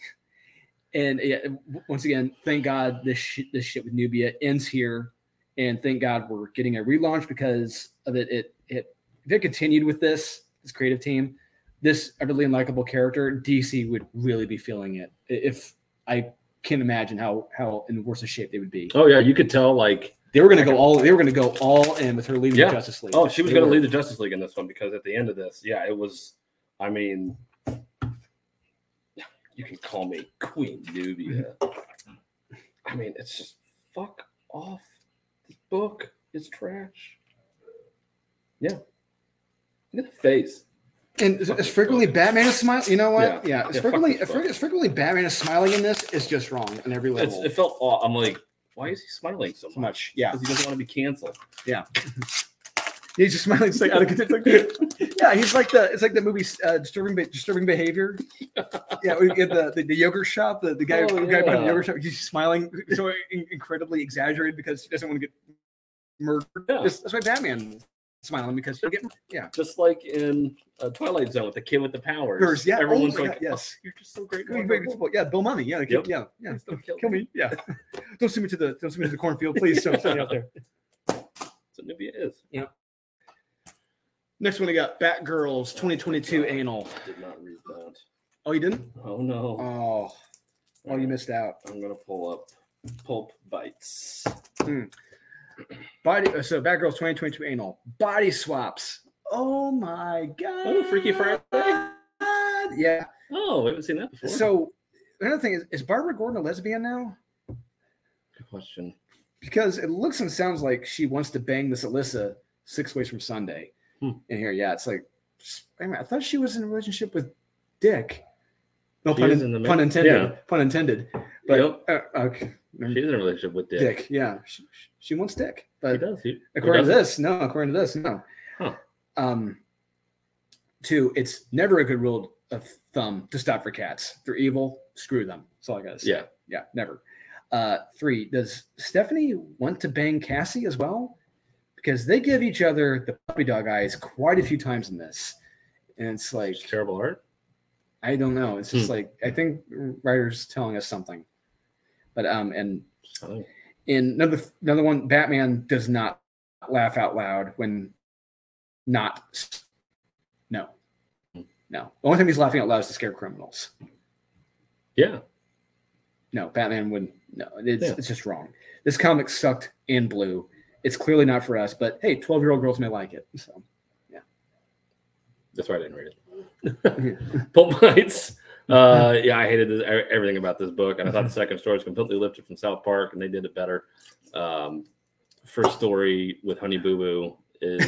And once again, thank God this shit with Nubia ends here. And thank God we're getting a relaunch because of it. If it continued with this creative team, this utterly unlikable character, DC would really be feeling it. If I can imagine how in worse a shape they would be. Oh yeah, you could tell like they were going to go all in with her leading the Justice League. Oh, she was going to lead the Justice League in this one because at the end of this, it was. I mean, you can call me Queen Nubia. I mean, it's just fuck off. This book is trash. Yeah, look at the face. And as frequently Batman is smiling, you know what? Yeah. As frequently Batman is smiling in this, it's just wrong on every level. It felt off. I'm like, why is he smiling so much? Yeah. Because he doesn't want to be canceled. Yeah. He's just smiling. It's like out of control. Yeah, he's like the movie Disturbing Behavior. Yeah, we get the yogurt shop. The guy behind the yogurt shop. He's smiling so incredibly exaggerated because he doesn't want to get murdered. Yeah. That's why Batman smiling because he'll get just like in Twilight Zone with the kid with the powers. Yeah, everyone's like, yes, you're just so great. Yeah, Bill Mummy. Yeah, kill me. Yeah, don't send me to the cornfield, please. Don't send me out there. So Nubia is. Yeah. Next one we got Batgirls 2022 Anal. I did not read that. Oh, you didn't? Oh no. Oh, you missed out. I'm gonna pull up Pulp Bites. So Batgirls 2022 Anal. Body swaps. Oh my God. Oh, Freaky Friday. Yeah. Oh, we haven't seen that before. So another thing is Barbara Gordon a lesbian now? Good question. Because it looks and sounds like she wants to bang this Alyssa 6 ways from Sunday. And here, it's like, I thought she was in a relationship with Dick. No pun intended. Yeah. Pun intended. But okay. She's in a relationship with Dick. Yeah. She wants Dick. But according to this, no. Huh. 2, it's never a good rule of thumb to stop for cats. If they're evil, screw them. That's all I gotta say. Yeah, never. 3, does Stephanie want to bang Cassie as well? Because they give each other the puppy dog eyes quite a few times in this. And it's like it's terrible art. I don't know. It's just like I think writers telling us something. But and in another one, Batman does not laugh out loud when no. The only time he's laughing out loud is to scare criminals. Yeah. No, Batman wouldn't. No, it's just wrong. This comic sucked in blue. it's clearly not for us. But hey, 12-year-old girls may like it. So yeah, that's why I didn't read it. Pulp Bites. Yeah, I hated everything about this book, and I thought the second story was completely lifted from South Park, and they did it better. First story with Honey Boo Boo is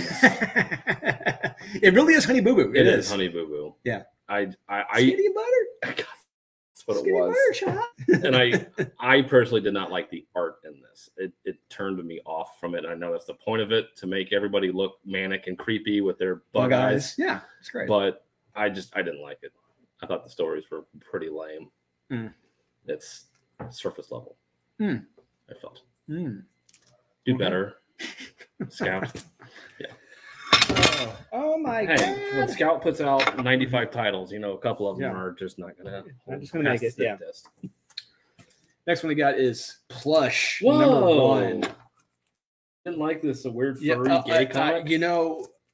it really is Honey Boo Boo. It is Honey Boo Boo. Yeah, Skinny butter. That's what it was. And I personally did not like the art in this. It turned me off from it. I know that's the point of it, to make everybody look manic and creepy with their bug eyes. Yeah, it's great. But I didn't like it. I thought the stories were pretty lame. It's surface level. I felt. Do better, Scout. Yeah. Oh my God. When Scout puts out 95 titles, a couple of them are just not gonna. I'm just gonna make it. Yeah. Test. Next one we got is Plush. Whoa. Number 1. Didn't like this. A weird furry gay comic.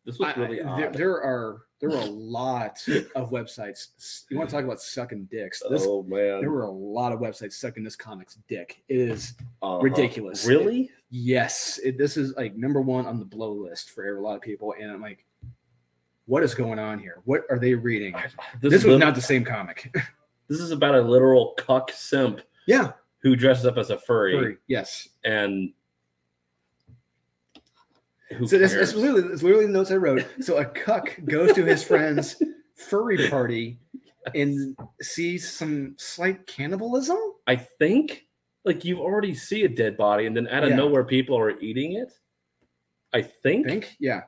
This was really odd. There are a lot of websites. You want to talk about sucking dicks? Oh man, there were a lot of websites sucking this comic's dick. It is ridiculous. Really? Yes. This is like number 1 on the blow list for a lot of people, and I'm like, what is going on here? What are they reading? This was not the same comic. This is about a literal cuck simp. Yeah. Who dresses up as a furry. Yes. And so it's literally the notes I wrote. So a cuck goes to his friend's furry party and sees some slight cannibalism. I think, like, you already see a dead body, and then out of nowhere, people are eating it. I think. Yeah.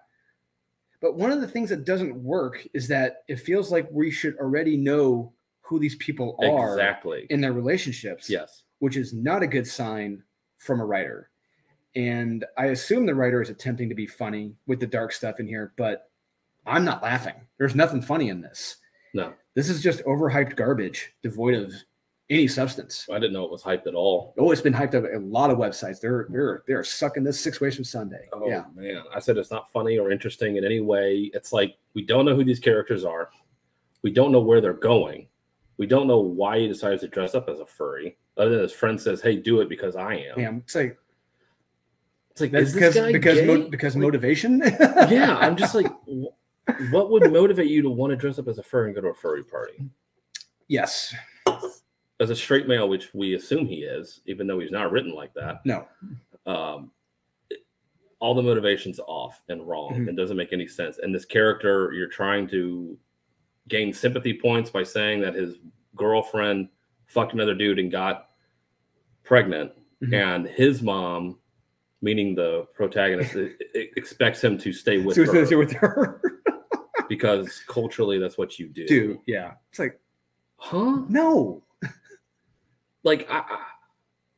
But one of the things that doesn't work is that it feels like we should already know who these people are in their relationships. Yes. Which is not a good sign from a writer. And I assume the writer is attempting to be funny with the dark stuff in here, but I'm not laughing. There's nothing funny in this. No. This is just overhyped garbage, devoid of any substance. I didn't know it was hyped at all. Oh, it's been hyped up at a lot of websites. They're sucking this 6 ways from Sunday. Oh, man. I said it's not funny or interesting in any way. It's like, we don't know who these characters are. We don't know where they're going. We don't know why he decides to dress up as a furry. Other than his friend says, hey, do it because I am. Yeah, it's like that's because motivation. Yeah, I'm just like, what would motivate you to want to dress up as a furry and go to a furry party? Yes. As a straight male, which we assume he is, even though he's not written like that. No. All the motivation's off and wrong. It doesn't make any sense. And this character, you're trying to gain sympathy points by saying that his girlfriend fucked another dude and got pregnant, and his mom, meaning the protagonist, expects him to stay with her because culturally that's what you do. Yeah, it's like, huh? No, like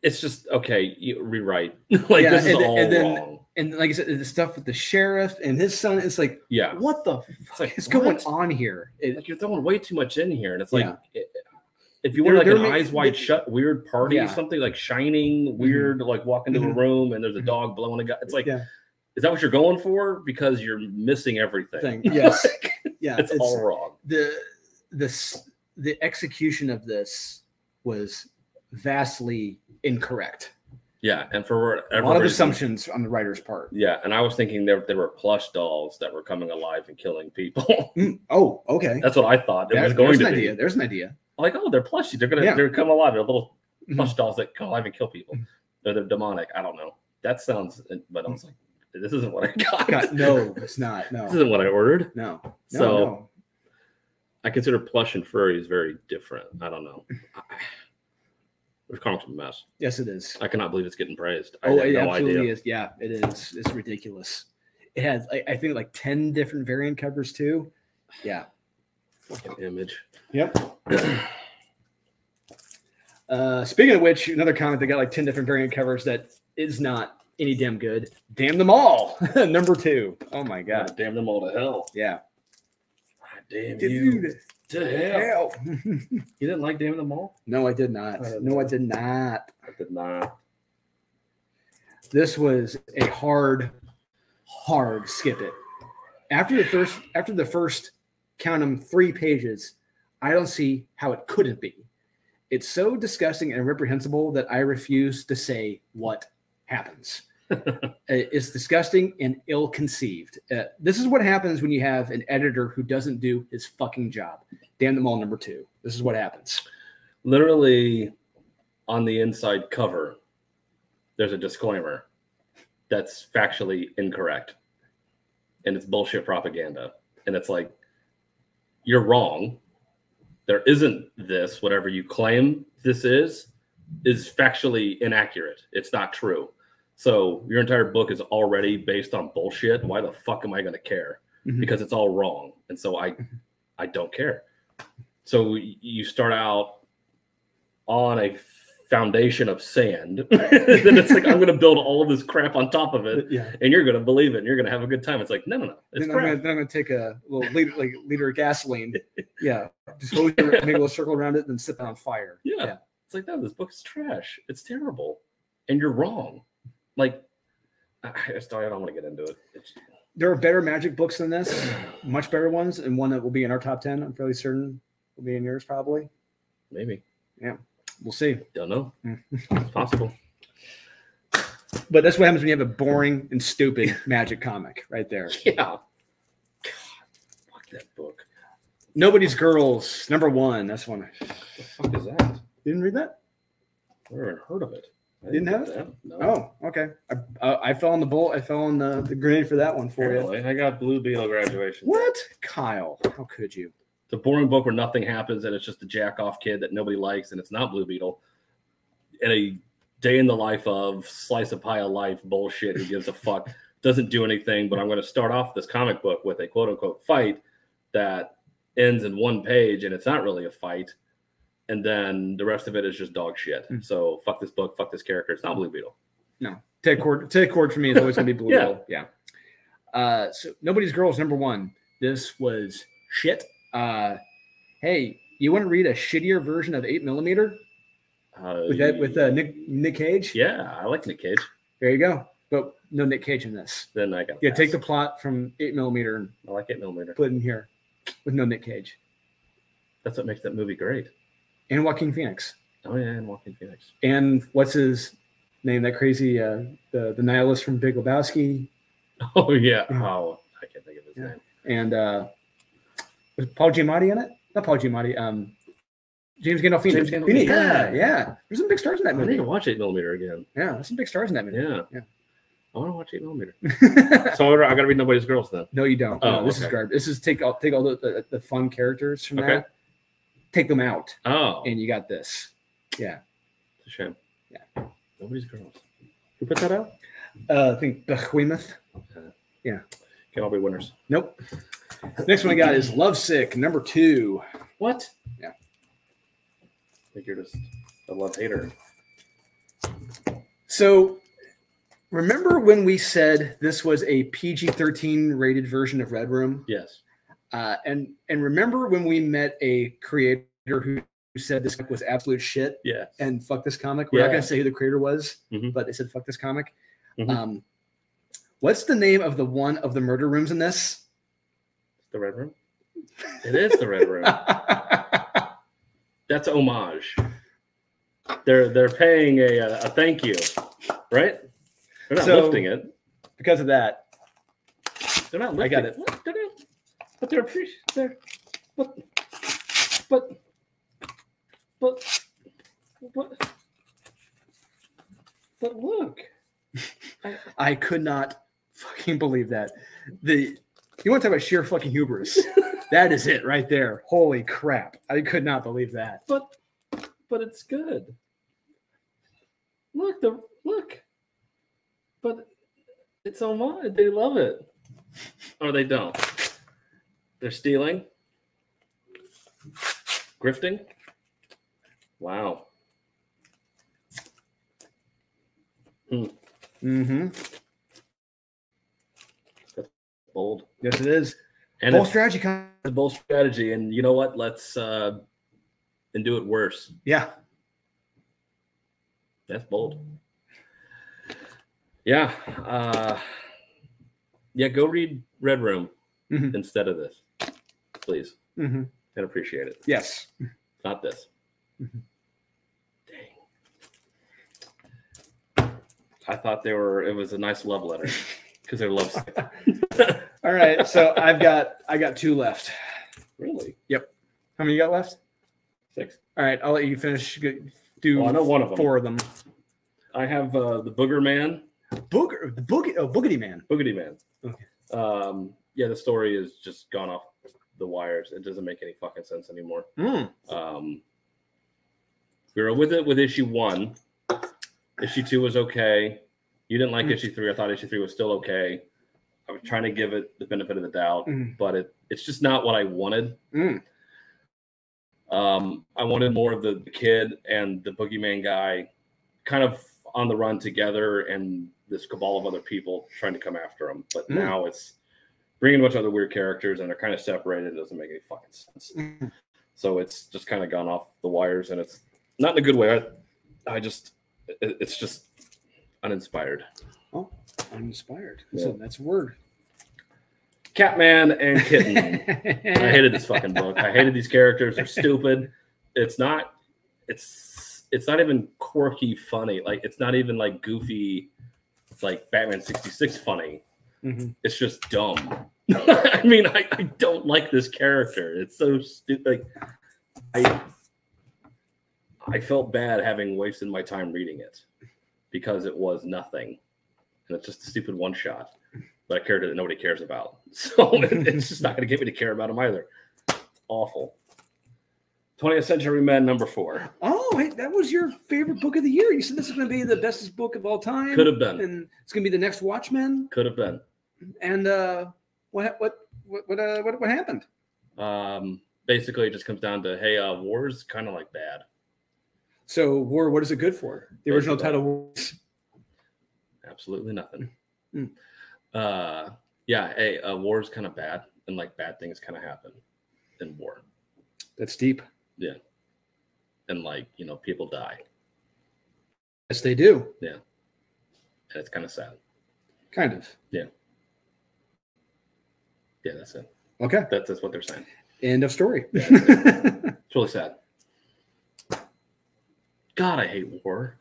it's just okay. You rewrite this is all wrong. And like I said, the stuff with the sheriff and his son, it's like, what the fuck is going on here? Like, you're throwing way too much in here, and it's like. If you want like an eyes wide shut weird party, something like Shining, weird, like walk into a room and there's a dog blowing a gun. It's like, is that what you're going for? Because you're missing everything. Yes. It's all wrong. The execution of this was vastly incorrect. Yeah, and for a lot of assumptions on the writer's part. Yeah, and I was thinking there were plush dolls that were coming alive and killing people. Oh, okay. That's what I thought it was going to be. There's an idea. Like, oh, they're plushy. They're gonna come alive. They're little plush dolls that come alive and kill people. They're demonic. I don't know. That sounds. But I was like, this isn't what I got. No, it's not. No, this isn't what I ordered. No. So I consider plush and furry is very different. I don't know. This comic's a mess. Yes, it is. I cannot believe it's getting praised. It absolutely is. Yeah, it is. It's ridiculous. It has, I think, like 10 different variant covers too. Yeah. Fucking Image. Yep. Speaking of which, another comic that got like 10 different variant covers that is not any damn good. Damn Them All, number 2. Oh my god. Damn them all to hell. Yeah. Damn you to hell. You didn't like Damn Them All? No, I did not. I did not. This was a hard skip it. After the first count them 3 pages, I don't see how it couldn't be. It's so disgusting and reprehensible that I refuse to say what happens. It's disgusting and ill-conceived. This is what happens when you have an editor who doesn't do his fucking job. Damn them all, #2. This is what happens. Literally, on the inside cover, there's a disclaimer that's factually incorrect. And it's bullshit propaganda. And it's like, you're wrong. There isn't this. Whatever you claim this is factually inaccurate. It's not true. So your entire book is already based on bullshit. Why the fuck am I going to care? Because it's all wrong. And so I don't care. So you start out on a foundation of sand. Then it's like, I'm going to build all of this crap on top of it. And you're going to believe it. And you're going to have a good time. It's like, no. It's then I'm going to take a little liter of gasoline. Just hose it, make a little circle around it, then set it on fire. It's like, no, this book's trash. It's terrible. And you're wrong. Like, I don't want to get into it. There are better magic books than this, much better ones, and one that will be in our top 10. I'm fairly certain will be in yours, probably. Maybe. Yeah, we'll see. Don't know. It's possible. But that's what happens when you have a boring and stupid magic comic right there. Yeah. God, fuck that book. Nobody's Girls, #1. That's one. What the fuck is that? You didn't read that? I never heard of it. Didn't have it? That. No. Oh, okay. I fell on the bull. I fell on the grenade for that one for you. I got Blue Beetle graduation. What? Kyle, how could you? It's a boring book where nothing happens and it's just a jack-off kid that nobody likes and it's not Blue Beetle. And a day in the life of slice of pie of life bullshit who gives a fuck, doesn't do anything, but I'm going to start off this comic book with a quote-unquote fight that ends in one page and it's not really a fight. And then the rest of it is just dog shit. So fuck this book, fuck this character. It's not Blue Beetle. No. Take cord for me is always going to be Blue Beetle. Yeah. So Nobody's Girls, #1. This was shit. Hey, you want to read a shittier version of 8mm? With Nick Cage? Yeah, I like Nick Cage. There you go. But no Nick Cage in this. Then I got take the plot from 8mm and I like 8mm. Put it in here with no Nick Cage. That's what makes that movie great. And Joaquin Phoenix. Oh yeah, and Joaquin Phoenix. And what's his name? That crazy the nihilist from Big Lebowski. Oh yeah. Oh, I can't think of his name. And was Paul Giamatti in it? Not Paul Giamatti. James Gandolfini. Yeah. There's some big stars in that movie. I need to watch 8mm again. Yeah, there's some big stars in that movie. Yeah. I want to watch 8mm. So I got to read Nobody's Girls then. No, you don't. No, this is garbage. This is take all the fun characters from that. Take them out. Oh. And you got this. Yeah. It's a shame. Yeah. Nobody's Girls. Who put that out? I think Behemoth. Yeah. Can't all be winners. Nope. Next one I got is Lovesick, #2. What? Yeah. I think you're just a love hater. So remember when we said this was a PG-13 rated version of Red Room? Yes. And remember when we met a creator who said this was absolute shit? Yeah. And fuck this comic. We're not going to say who the creator was, but they said fuck this comic. What's the name of the murder rooms in this? The Red Room? It is the Red Room. That's homage. They're paying a thank you, right? They're not lifting it. Because of that. They're not lifting it. What? They're not, but they're but look. I could not fucking believe that. You want to talk about sheer fucking hubris? That is it right there. Holy crap! I could not believe that. But it's good. Look. But it's homage. They love it, or they don't. They're stealing, grifting. Wow. That's bold. Yes, it is. And bold strategy. It's bold strategy, and you know what? Let's and do it worse. Yeah. That's bold. Yeah. Go read Red Room instead of this, please. I'd appreciate it. Yes. Not this. I thought it was a nice love letter because they're love sick. All right, so I got 2 left. Really? Yep. How many you got left? 6. All right, I'll let you finish. Do I know one of them. 4 of them. I have the Booger Man. Boogity Man. Boogity Man. Okay. Yeah, the story is just gone off the wires. It doesn't make any fucking sense anymore. We were with it with issue 1. Issue 2 was okay. You didn't like issue 3. I thought issue 3 was still okay. I was trying to give it the benefit of the doubt, but it's just not what I wanted. I wanted more of the kid and the Boogeyman guy kind of on the run together and this cabal of other people trying to come after him. But now it's bringing a bunch of other weird characters and they're kind of separated. It doesn't make any fucking sense. So it's just kind of gone off the wires and it's not in a good way. It's just uninspired. Oh, uninspired. So that's a word. Catman and Kitten. I hated this fucking book. I hated these characters. They're stupid. It's not even quirky funny. Like it's not even like goofy. It's like Batman 66 funny. It's just dumb. I mean, I don't like this character. It's so stupid. Like I felt bad having wasted my time reading it because it was nothing. And it's just a stupid one shot. But a character that nobody cares about. So it's just not going to get me to care about him either. It's awful. 20th Century Men, number 4. Oh, wait, that was your favorite book of the year. You said this is going to be the bestest book of all time. Could have been. And it's going to be the next Watchmen. Could have been. And what happened? Basically, it just comes down to, hey, war's kind of like bad. So war, what is it good for? The original title was absolutely nothing. Yeah, hey, war's kind of bad, and like bad things kind of happen in war. That's deep. Yeah, and like people die. Yes, they do. Yeah, and it's kind of sad. Kind of. Yeah. Yeah, that's it. Okay, that's what they're saying. End of story. Yeah, it's really sad. God, I hate war.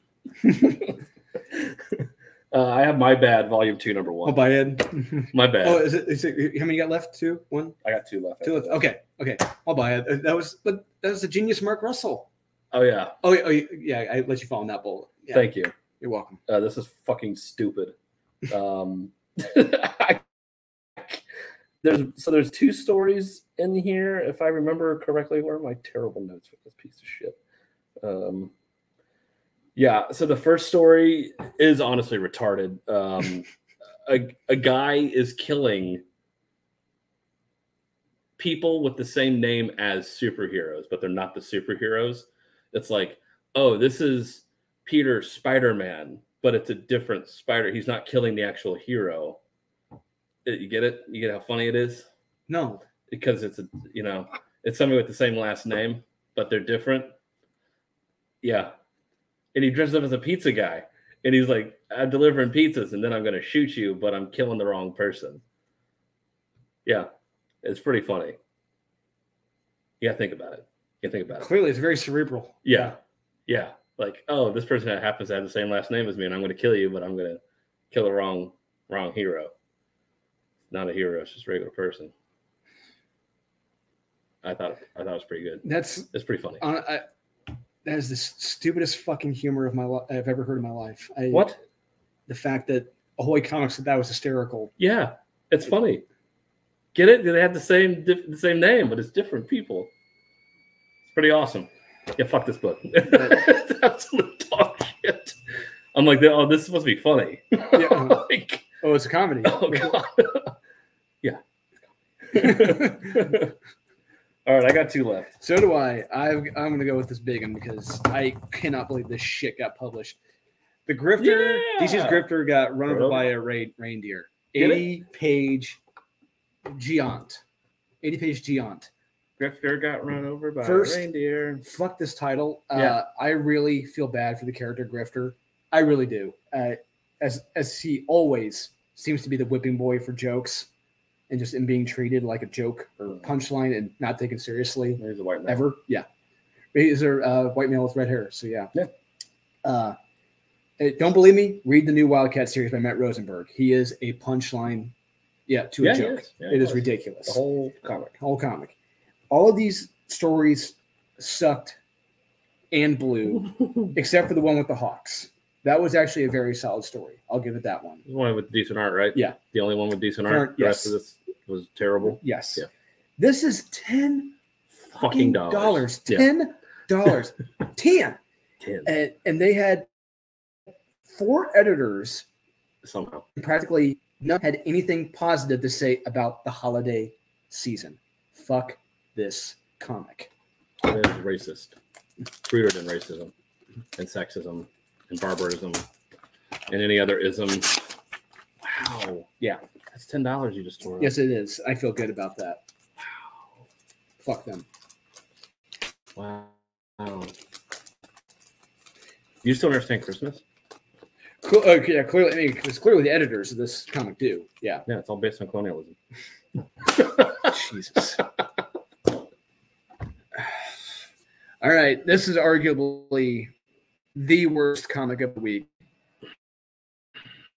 I have My Bad, Volume 2, number 1. Oh, by Ed. My Bad. Oh, is it? How many you got left? 2, 1. I got 2 left. 2 left. Okay. I'll buy it. That was the genius Mark Russell. Oh yeah. Oh yeah. I let you fall in that bowl. Yeah. Thank you. You're welcome. This is fucking stupid. There's 2 stories in here, if I remember correctly. Where are my terrible notes with this piece of shit? Yeah, so the first story is honestly retarded. A guy is killing people with the same name as superheroes, but they're not the superheroes. It's like, oh, this is Peter Spider-Man, but it's a different Spider. He's not killing the actual hero. You get it? You get how funny it is? No. Because it's it's somebody with the same last name, but they're different. Yeah. And he dresses up as a pizza guy. And he's like, I'm delivering pizzas, and then I'm going to shoot you, but I'm killing the wrong person. Yeah. It's pretty funny. You got to think about it. Clearly, it's very cerebral. Yeah. Yeah. Like, oh, this person happens to have the same last name as me, and I'm going to kill you, but I'm going to kill the wrong hero. Not a hero. It's just a regular person. I thought it was pretty good. It's pretty funny. That is the stupidest fucking humor I've ever heard in my life. What? The fact that Ahoy Comics said that was hysterical. Yeah, it's funny. Get it? They have the same name, but it's different people. It's pretty awesome. Yeah, fuck this book. It's absolute dog shit. I'm like, oh, this is supposed to be funny. Yeah. It's a comedy. Oh god. Yeah. All right, I got 2 left. So do I. I'm going to go with this big one because I cannot believe this shit got published. The Grifter, DC's Grifter got run over by a reindeer. 80-page Giant. 80-page Giant. Grifter got run over by a reindeer. Fuck this title. I really feel bad for the character Grifter. I really do. As he always seems to be the whipping boy for jokes. And just in being treated like a joke or punchline and not taken seriously. He's a white male. Ever. Yeah. He's a white male with red hair. So, yeah. Yeah. Don't believe me? Read the new Wildcat series by Matt Rosenberg. He is a punchline, to a joke. It is ridiculous. The whole comic. All of these stories sucked and blew, except for the one with the Hawks. That was actually a very solid story. I'll give it that one. The one with decent art, right? Yeah. The only one with decent art. The rest of this was terrible. Yes. Yeah. This is $10 fucking dollars. $10. 10. And they had 4 editors. Somehow. Practically none had anything positive to say about the holiday season. Fuck this comic. It is racist. Rooted in racism and sexism and barbarism and any other ism. Wow. Yeah. That's $10 you just tore up. Yes, it is. I feel good about that. Wow. Fuck them. Wow. You still understand Christmas? Yeah, clearly. I mean, because clearly the editors of this comic do. Yeah. Yeah, it's all based on colonialism. Jesus. All right. This is arguably the worst comic of the week.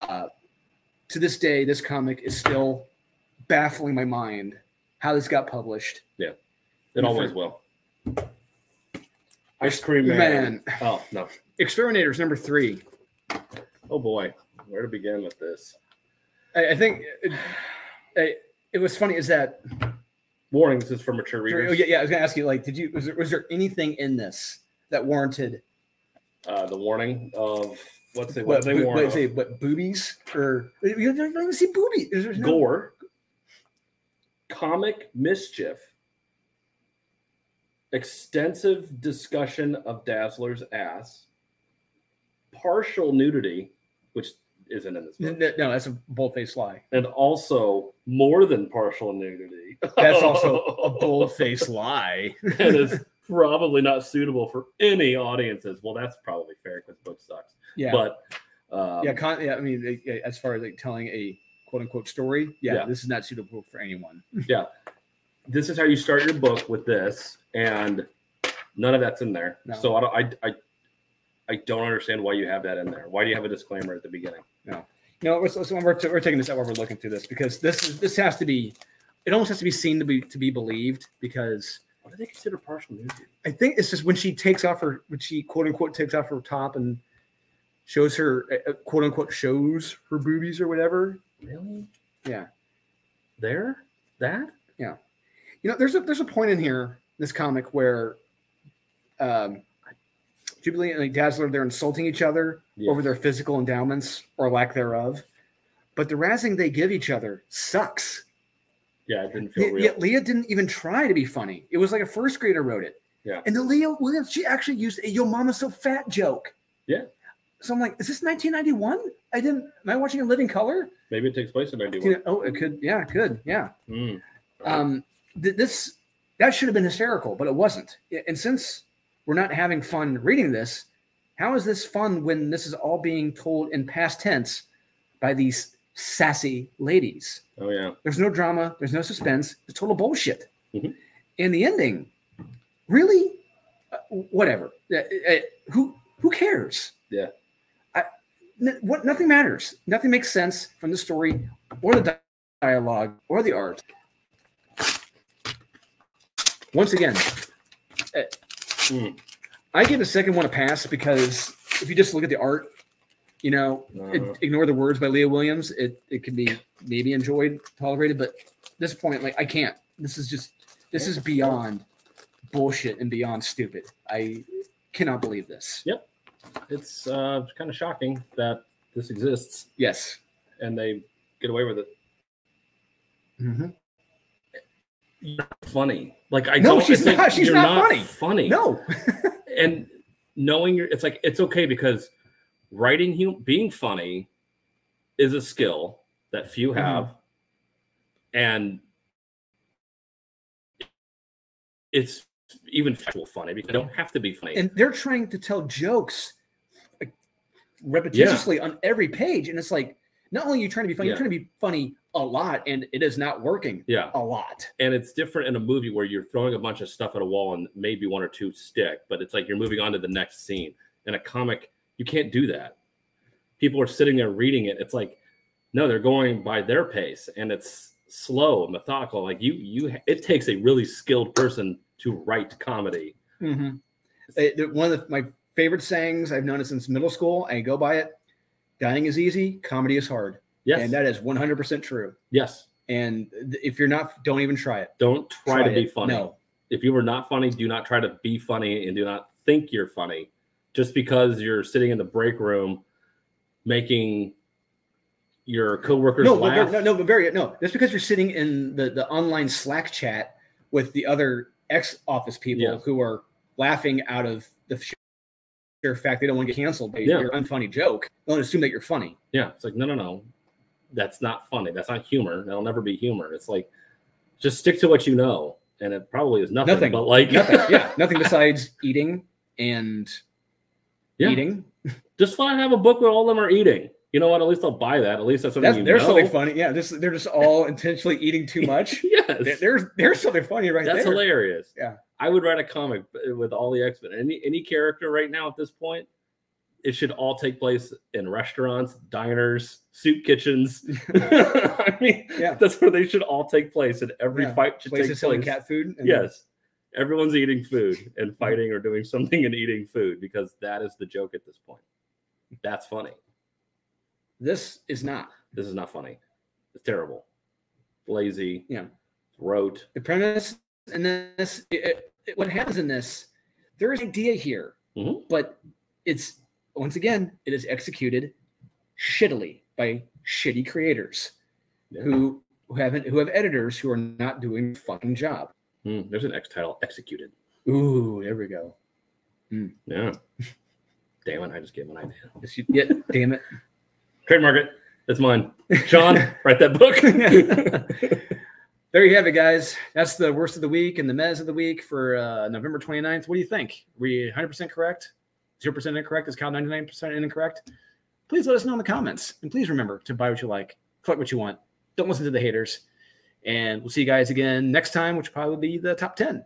To this day, this comic is still baffling my mind how this got published. Yeah. It always will. Ice Cream Man. Oh, no. Exterminators #3. Oh, boy. Where to begin with this? I think it was funny is that... Warning, this is for mature readers. Yeah, I was going to ask you, like, was there anything in this that warranted... the warning of... What they warn of? What, boobies? Or... You don't even see boobies. There's no... Gore. Comic mischief. Extensive discussion of Dazzler's ass. Partial nudity, which isn't in this book. No, that's a bold-faced lie. And also more than partial nudity. That's also a bold-faced lie. And is probably not suitable for any audiences. Well, that's probably fair because the book sucks. Yeah. But I mean, as far as like telling a quote-unquote story, this is not suitable for anyone. Yeah. This is how you start your book with this, and none of that's in there. No. So I don't understand why you have that in there. Why do you have a disclaimer at the beginning? No, we're taking this out while we're looking through this because this has to be. It almost has to be seen to be believed because. What do they consider partial nudity? I think it's just when she quote unquote takes off her top and shows her quote unquote shows her boobies or whatever. Really? Yeah. That? Yeah. You know, there's a point in here, this comic, where Jubilee and Dazzler, they're insulting each other over their physical endowments or lack thereof. But the razzing they give each other sucks. Yeah, it didn't feel real. Yet Leah didn't even try to be funny. It was like a first grader wrote it. Yeah. And the Leah Williams, she actually used a "Yo Mama So Fat" joke. Yeah. So I'm like, is this 1991? Am I watching In Living Color? Maybe it takes place in 91. Oh, it could. Yeah, it could. Yeah. Right. That should have been hysterical, but it wasn't. And since we're not having fun reading this, how is this fun when this is all being told in past tense by these sassy ladies? Oh, yeah. There's no drama. There's no suspense. It's total bullshit. Mm-hmm. And the ending, really? Whatever. Who cares? Yeah. Nothing matters. Nothing makes sense from the story or the dialogue or the art. Once again, I give the second one a pass because if you just look at the art, ignore the words by Leah Williams, it can be maybe enjoyed, tolerated, but at this point, like, I can't. This is beyond bullshit and beyond stupid. I cannot believe this. Yep. It's kind of shocking that this exists. Yes. And they get away with it. Mm-hmm. You're not funny. Like, she's not. She's not funny. No. And knowing it's like, it's okay because being funny is a skill that few have. Mm-hmm. And it's even factual funny because you don't have to be funny. And they're trying to tell jokes repetitiously on every page. And it's like, not only are you trying to be funny, you're trying to be funny a lot, and it is not working a lot. And it's different in a movie where you're throwing a bunch of stuff at a wall and maybe one or two stick, but it's like you're moving on to the next scene. In a comic, you can't do that. people are sitting there reading it. It's like, no, they're going by their pace, and it's slow and methodical. Like it takes a really skilled person to write comedy. Mm-hmm. One of my favorite sayings I've known it since middle school. I go by it. Dining is easy. Comedy is hard. Yes. And that is 100% true. Yes. And if you're not, don't even try it. Don't try to be funny. No. If you were not funny, do not try to be funny, and do not think you're funny just because you're sitting in the break room making your coworkers laugh. No. Just because you're sitting in the online Slack chat with the other ex-office people who are laughing out of the sheer fact they don't want to get canceled by your unfunny joke, don't assume that you're funny. Yeah, it's like, no. That's not funny. That's not humor. That'll never be humor. It's like, just stick to what you know. And it probably is nothing. But like nothing besides eating and eating. Just fine, have a book where all of them are eating. You know what? At least I'll buy that. At least that's something there's something funny. Yeah, they're just all intentionally eating too much. Yes. There's something funny there. That's hilarious. Yeah. I would write a comic with all the X-Men. Any character right now at this point, it should all take place in restaurants, diners, soup kitchens. I mean, that's where they should all take place, and every fight should take place. Selling cat food. Yes. Everyone's eating food and fighting or doing something and eating food, because that is the joke at this point. That's funny. This is not. This is not funny. It's terrible. Lazy. Yeah. Rote. The premise in this, what happens in this, there is an idea here, but it's, once again, it is executed shittily by shitty creators who have editors who are not doing the fucking job. There's an X title, Executed. Ooh, there we go. Yeah. Damn it, I just gave an idea. Yeah, damn it. Trademark it. That's mine. Sean, write that book. There you have it, guys. That's the worst of the week and the mez of the week for November 29th. What do you think? Are we 100% correct? 0% incorrect? Is Cal 99% incorrect? Please let us know in the comments. And please remember to buy what you like, collect what you want. Don't listen to the haters. And we'll see you guys again next time, which will probably be the top 10.